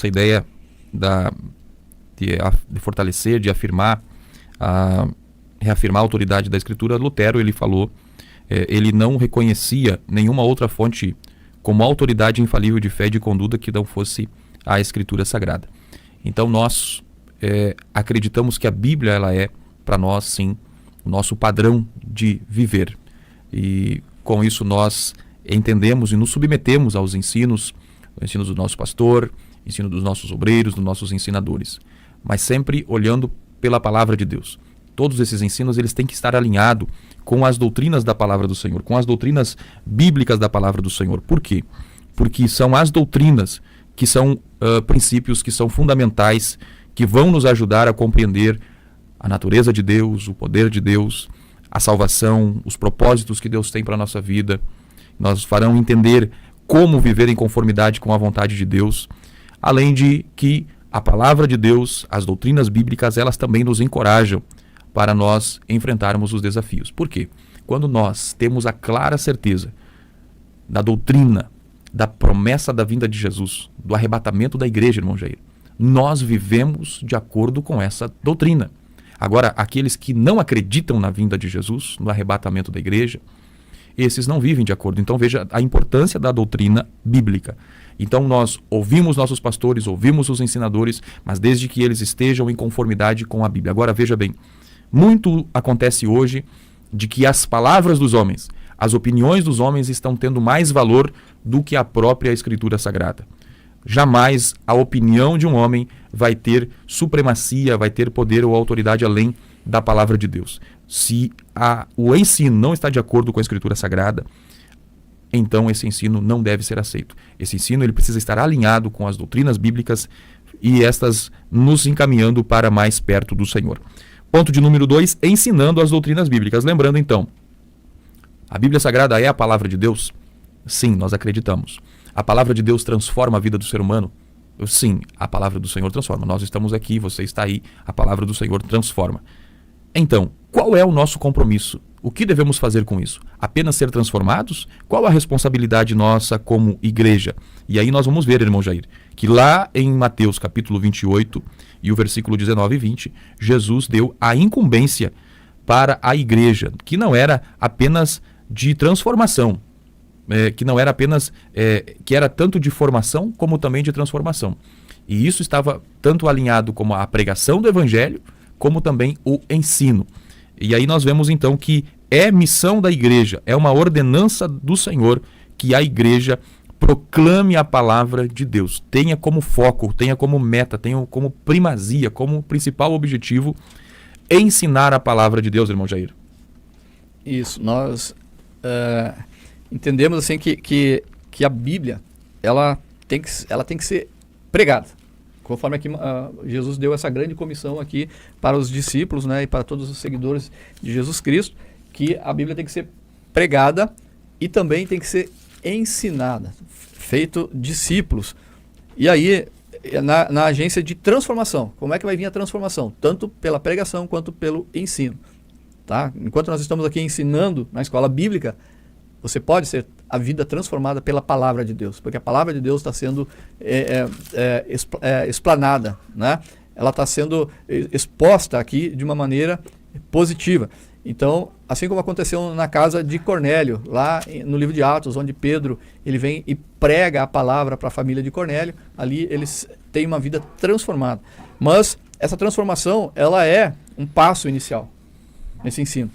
ideia de fortalecer, de afirmar, reafirmar a autoridade da Escritura, Lutero ele falou, ele não reconhecia nenhuma outra fonte como autoridade infalível de fé e de conduta que não fosse a Escritura Sagrada. Então nós acreditamos que a Bíblia ela é, para nós, sim, o nosso padrão de viver. E com isso nós entendemos e nos submetemos aos ensinos do nosso pastor, ensino dos nossos obreiros, dos nossos ensinadores, mas sempre olhando pela palavra de Deus. todos esses ensinos, eles têm que estar alinhados com as doutrinas da palavra do Senhor, com as doutrinas bíblicas da palavra do Senhor. Por quê? Porque são as doutrinas que são princípios que são fundamentais, que vão nos ajudar a compreender a natureza de Deus, o poder de Deus, a salvação, os propósitos que Deus tem para a nossa vida. Nós farão entender como viver em conformidade com a vontade de Deus, além de que a palavra de Deus, as doutrinas bíblicas, elas também nos encorajam para nós enfrentarmos os desafios. Por quê? Quando nós temos a clara certeza da doutrina, da promessa da vinda de Jesus, do arrebatamento da igreja, irmão Jair, nós vivemos de acordo com essa doutrina. Agora, aqueles que não acreditam na vinda de Jesus, no arrebatamento da igreja, esses não vivem de acordo. Então veja a importância da doutrina bíblica. Então nós ouvimos nossos pastores, ouvimos os ensinadores, mas desde que eles estejam em conformidade com a Bíblia. Agora veja bem, muito acontece hoje de que as palavras dos homens, as opiniões dos homens estão tendo mais valor do que a própria Escritura Sagrada. Jamais a opinião de um homem vai ter supremacia, vai ter poder ou autoridade além da palavra de Deus. Se o ensino não está de acordo com a Escritura Sagrada, então esse ensino não deve ser aceito. Esse ensino ele precisa estar alinhado com as doutrinas bíblicas e estas nos encaminhando para mais perto do Senhor. Ponto de número 2, ensinando as doutrinas bíblicas. Lembrando então, a Bíblia Sagrada é a palavra de Deus? Sim, nós acreditamos. A palavra de Deus transforma a vida do ser humano? Sim, a palavra do Senhor transforma. Nós estamos aqui, você está aí, a palavra do Senhor transforma. Então, qual é o nosso compromisso? O que devemos fazer com isso? Apenas ser transformados? Qual a responsabilidade nossa como igreja? E aí nós vamos ver, irmão Jair, que lá em Mateus capítulo 28 e o versículo 19 e 20, Jesus deu a incumbência para a igreja, que não era apenas de transformação, que não era apenas, que era tanto de formação como também de transformação. E isso estava tanto alinhado como a pregação do evangelho, como também o ensino. E aí nós vemos então que é missão da igreja, é uma ordenança do Senhor que a igreja proclame a palavra de Deus. Tenha como foco, tenha como meta, tenha como primazia, como principal objetivo ensinar a palavra de Deus, irmão Jair. Isso, nós entendemos assim que a Bíblia ela tem que ser pregada. Conforme aqui Jesus deu essa grande comissão aqui para os discípulos, né, e para todos os seguidores de Jesus Cristo, que a Bíblia tem que ser pregada e também tem que ser ensinada, feito discípulos. E aí, na agência de transformação, como é que vai vir a transformação? Tanto pela pregação quanto pelo ensino. Tá? Enquanto nós estamos aqui ensinando na escola bíblica, você pode ser a vida transformada pela palavra de Deus, porque a palavra de Deus está sendo explanada, né? Ela está sendo exposta aqui de uma maneira positiva. Então, assim como aconteceu na casa de Cornélio, lá no livro de Atos, onde Pedro ele vem e prega a palavra para a família de Cornélio, ali eles têm uma vida transformada. Mas essa transformação, ela é um passo inicial nesse ensino.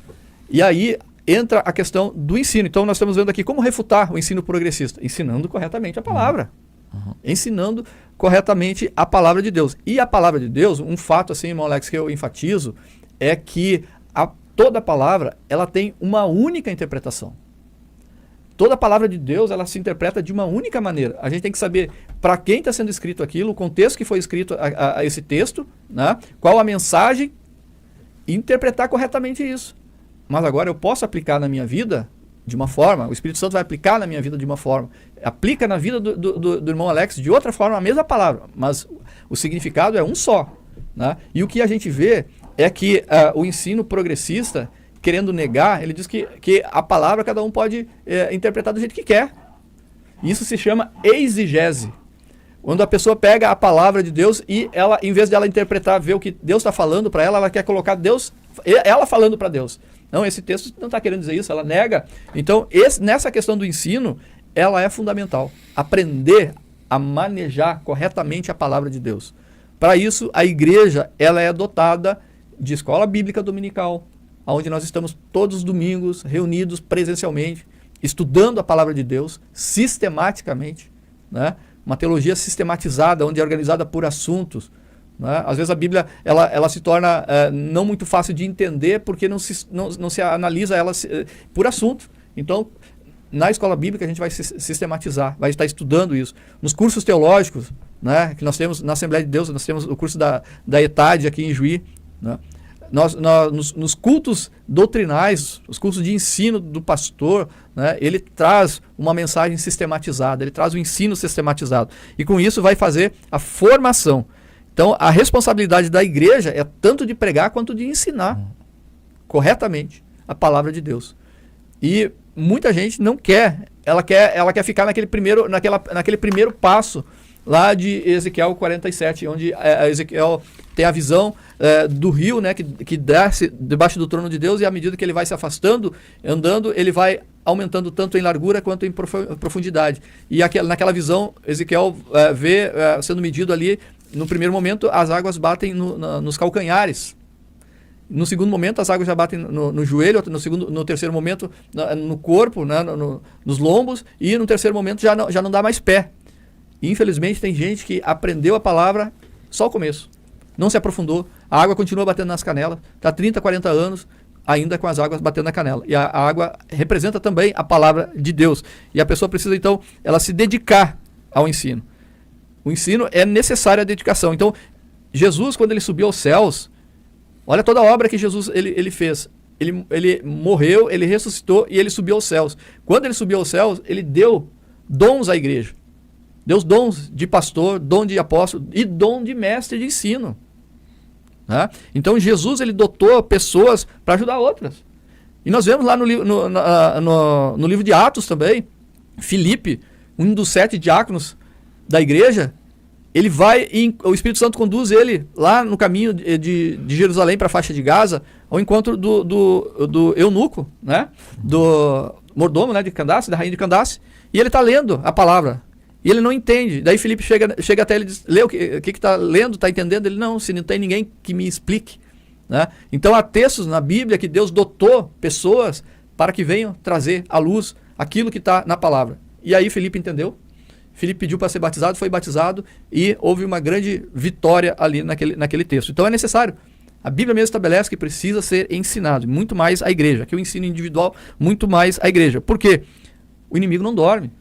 E aí entra a questão do ensino. Então nós estamos vendo aqui como refutar o ensino progressista, ensinando corretamente a palavra. Ensinando corretamente a palavra de Deus. E a palavra de Deus, um fato assim, irmão Alex, que eu enfatizo, é que toda a palavra, ela tem uma única interpretação. Toda a palavra de Deus, ela se interpreta de uma única maneira. A gente tem que saber para quem está sendo escrito aquilo, o contexto que foi escrito a esse texto, né? Qual a mensagem, e interpretar corretamente isso. Mas agora eu posso aplicar na minha vida de uma forma, o Espírito Santo vai aplicar na minha vida de uma forma, aplica na vida do irmão Alex de outra forma a mesma palavra, mas o significado é um só, né? E o que a gente vê é que o ensino progressista, querendo negar, ele diz que a palavra cada um pode interpretar do jeito que quer. Isso se chama exigese. Quando a pessoa pega a palavra de Deus e ela, em vez de ela interpretar, ver o que Deus está falando para ela, ela quer colocar Deus, ela falando para Deus. Não, esse texto não está querendo dizer isso, ela nega. Então, nessa questão do ensino, ela é fundamental. Aprender a manejar corretamente a palavra de Deus. Para isso, a igreja ela é dotada de escola bíblica dominical, onde nós estamos todos os domingos reunidos presencialmente, estudando a palavra de Deus sistematicamente, né? Uma teologia sistematizada, onde é organizada por assuntos, Né? Às vezes a Bíblia ela se torna não muito fácil de entender porque não se analisa ela por assunto. Então, na escola bíblica a gente vai sistematizar, vai estar estudando isso. Nos cursos teológicos, né, que nós temos na Assembleia de Deus, nós temos o curso da ETAD aqui em Juí, né? Nos cultos doutrinais, os cultos de ensino do pastor, né, ele traz uma mensagem sistematizada, ele traz um ensino sistematizado. E com isso vai fazer a formação. Então, a responsabilidade da igreja é tanto de pregar quanto de ensinar corretamente a palavra de Deus. E muita gente não quer, ela quer ficar naquele primeiro passo lá de Ezequiel 47, onde Ezequiel tem a visão do rio, né, que desce debaixo do trono de Deus, e à medida que ele vai se afastando, andando, ele vai aumentando tanto em largura quanto em profundidade. E naquela visão, Ezequiel vê sendo medido ali, no primeiro momento, as águas batem nos calcanhares. No segundo momento, as águas já batem no joelho, no terceiro momento, no corpo, né, nos lombos, e no terceiro momento já não dá mais pé. E, infelizmente, tem gente que aprendeu a palavra só o começo. Não se aprofundou. A água continua batendo nas canelas. Está 30, 40 anos ainda com as águas batendo na canela. E a água representa também a palavra de Deus. E a pessoa precisa, então, ela se dedicar ao ensino. O ensino é necessário a dedicação. Então, Jesus, quando ele subiu aos céus, olha toda a obra que Jesus ele fez. Ele morreu, ele ressuscitou e ele subiu aos céus. Quando ele subiu aos céus, ele deu dons à igreja. Deu dons de pastor, dom de apóstolo e dom de mestre de ensino. Né? Então Jesus ele dotou pessoas para ajudar outras. E nós vemos lá no livro de Atos também, Filipe, um dos 7 diáconos da igreja, ele vai, o Espírito Santo conduz ele lá no caminho de Jerusalém para a faixa de Gaza, ao encontro do eunuco, né? Do mordomo, né, de Candace, da rainha de Candace, e ele está lendo a palavra. E ele não entende. Daí Filipe chega até ele e diz, lê o que está lendo, está entendendo? Ele, não, se não tem ninguém que me explique. Né? Então há textos na Bíblia que Deus dotou pessoas para que venham trazer à luz aquilo que está na palavra. E aí Filipe entendeu. Filipe pediu para ser batizado, foi batizado e houve uma grande vitória ali naquele texto. Então é necessário. A Bíblia mesmo estabelece que precisa ser ensinado, muito mais a igreja. Aqui o ensino individual, muito mais a igreja. Por quê? O inimigo não dorme.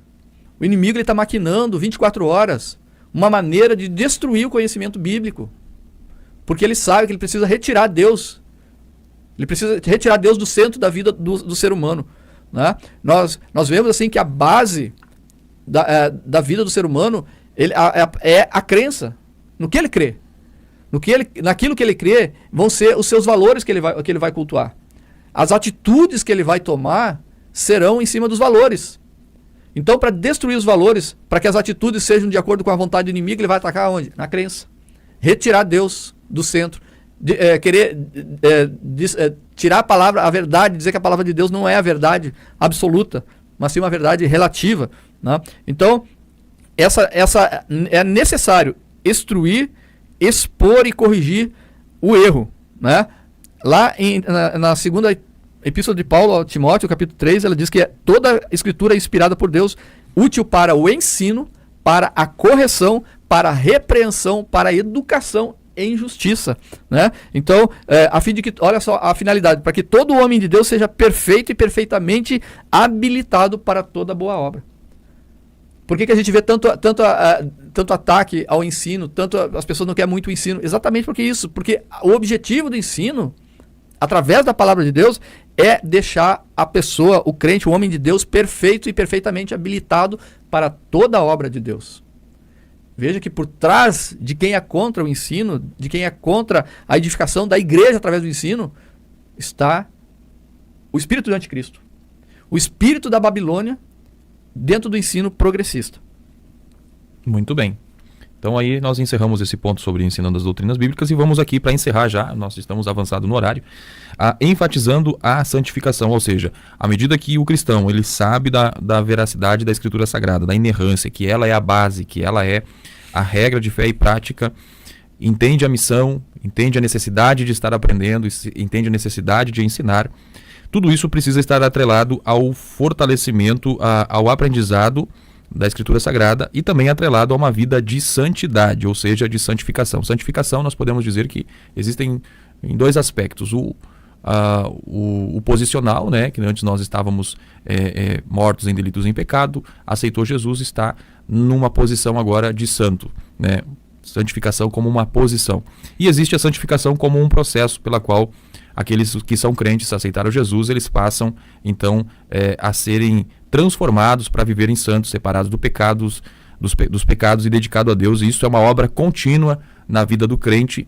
O inimigo está maquinando 24 horas uma maneira de destruir o conhecimento bíblico. Porque ele sabe que ele precisa retirar Deus. Ele precisa retirar Deus do centro da vida do ser humano. Né? Nós vemos assim que a base da vida do ser humano é a crença no que ele crê. Naquilo que ele crê vão ser os seus valores que ele vai cultuar. As atitudes que ele vai tomar serão em cima dos valores. Então, para destruir os valores, para que as atitudes sejam de acordo com a vontade do inimigo, ele vai atacar onde? Na crença. Retirar Deus do centro. Tirar a verdade, dizer que a palavra de Deus não é a verdade absoluta, mas sim uma verdade relativa. Né? Então, é necessário instruir, expor e corrigir o erro. Né? Lá na segunda Epístola de Paulo a Timóteo, capítulo 3, ela diz que toda a escritura é inspirada por Deus, útil para o ensino, para a correção, para a repreensão, para a educação em justiça. Né? Então, a fim de que, olha só a finalidade, para que todo homem de Deus seja perfeito e perfeitamente habilitado para toda boa obra. Por que a gente vê tanto ataque ao ensino, as pessoas não querem muito o ensino? Exatamente porque o objetivo do ensino, através da palavra de Deus, é deixar a pessoa, o crente, o homem de Deus, perfeito e perfeitamente habilitado para toda a obra de Deus. Veja que por trás de quem é contra o ensino, de quem é contra a edificação da igreja através do ensino, está o espírito do anticristo. O espírito da Babilônia dentro do ensino progressista. Muito bem. Então aí nós encerramos esse ponto sobre ensinando as doutrinas bíblicas e vamos aqui para encerrar já, nós estamos avançados no horário, enfatizando a santificação, ou seja, à medida que o cristão ele sabe da veracidade da Escritura Sagrada, da inerrância, que ela é a base, que ela é a regra de fé e prática, entende a missão, entende a necessidade de estar aprendendo, entende a necessidade de ensinar, tudo isso precisa estar atrelado ao fortalecimento, ao aprendizado, da Escritura Sagrada e também atrelado a uma vida de santidade, ou seja, de santificação. Santificação, nós podemos dizer que existem em dois aspectos. O posicional, né, que antes nós estávamos mortos em delitos e em pecado, aceitou Jesus, está numa posição agora de santo, né? Santificação como uma posição. E existe a santificação como um processo pela qual aqueles que são crentes, aceitaram Jesus, eles passam então a serem transformados para viverem santos, separados dos pecados e dedicados a Deus. E isso é uma obra contínua na vida do crente,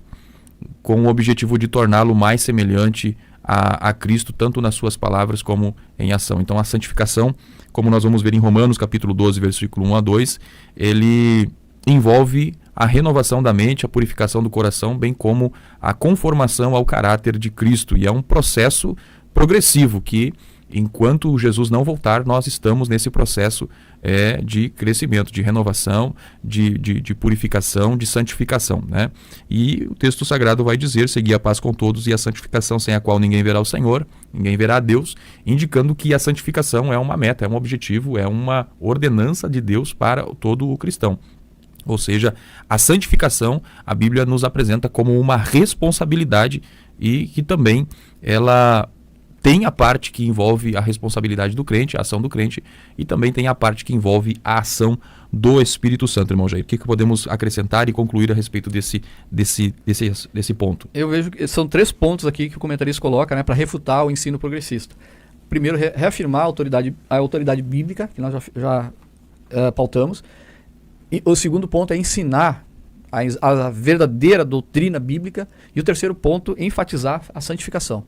com o objetivo de torná-lo mais semelhante a Cristo, tanto nas suas palavras como em ação. Então a santificação, como nós vamos ver em Romanos capítulo 12, versículo 1 a 2, ele envolve a renovação da mente, a purificação do coração, bem como a conformação ao caráter de Cristo. E é um processo progressivo que, enquanto Jesus não voltar, nós estamos nesse processo de crescimento, de renovação, de purificação, de santificação, né? E o texto sagrado vai dizer: segui a paz com todos e a santificação, sem a qual ninguém verá o Senhor, ninguém verá a Deus, indicando que a santificação é uma meta, é um objetivo, é uma ordenança de Deus para todo o cristão. Ou seja, a santificação, a Bíblia nos apresenta como uma responsabilidade e que também ela tem a parte que envolve a responsabilidade do crente, a ação do crente, e também tem a parte que envolve a ação do Espírito Santo, irmão Jair. O que podemos acrescentar e concluir a respeito desse ponto? Eu vejo que são 3 pontos aqui que o comentarista coloca, né, para refutar o ensino progressista. Primeiro, reafirmar a autoridade bíblica, que nós já pautamos. E o segundo ponto é ensinar a verdadeira doutrina bíblica. E o terceiro ponto, enfatizar a santificação.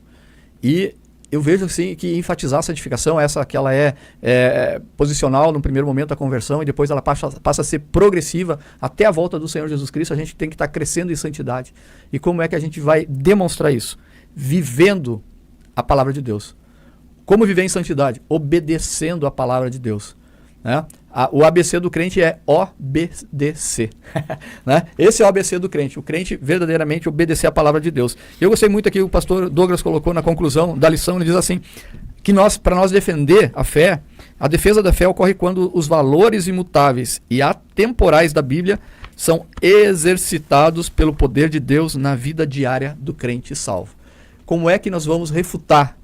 E eu vejo assim que enfatizar a santificação, que ela é posicional no primeiro momento da conversão e depois ela passa a ser progressiva até a volta do Senhor Jesus Cristo. A gente tem que estar crescendo em santidade. E como é que a gente vai demonstrar isso? Vivendo a palavra de Deus. Como viver em santidade? Obedecendo a palavra de Deus. Né? O ABC do crente é OBDC. Né? Esse é o ABC do crente. O crente verdadeiramente obedecer a palavra de Deus. Eu gostei muito aqui, o pastor Douglas colocou na conclusão da lição, ele diz assim, que para nós defender a fé, a defesa da fé ocorre quando os valores imutáveis e atemporais da Bíblia são exercitados pelo poder de Deus na vida diária do crente salvo. Como é que nós vamos refutar?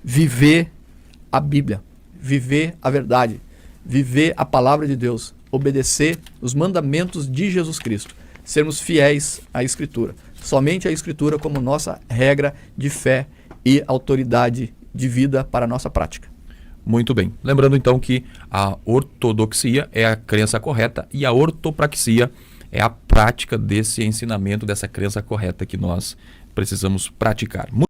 Viver a Bíblia, viver a verdade, viver a palavra de Deus, obedecer os mandamentos de Jesus Cristo, sermos fiéis à Escritura. Somente a Escritura como nossa regra de fé e autoridade de vida para a nossa prática. Muito bem. Lembrando então que a ortodoxia é a crença correta e a ortopraxia é a prática desse ensinamento, dessa crença correta que nós precisamos praticar.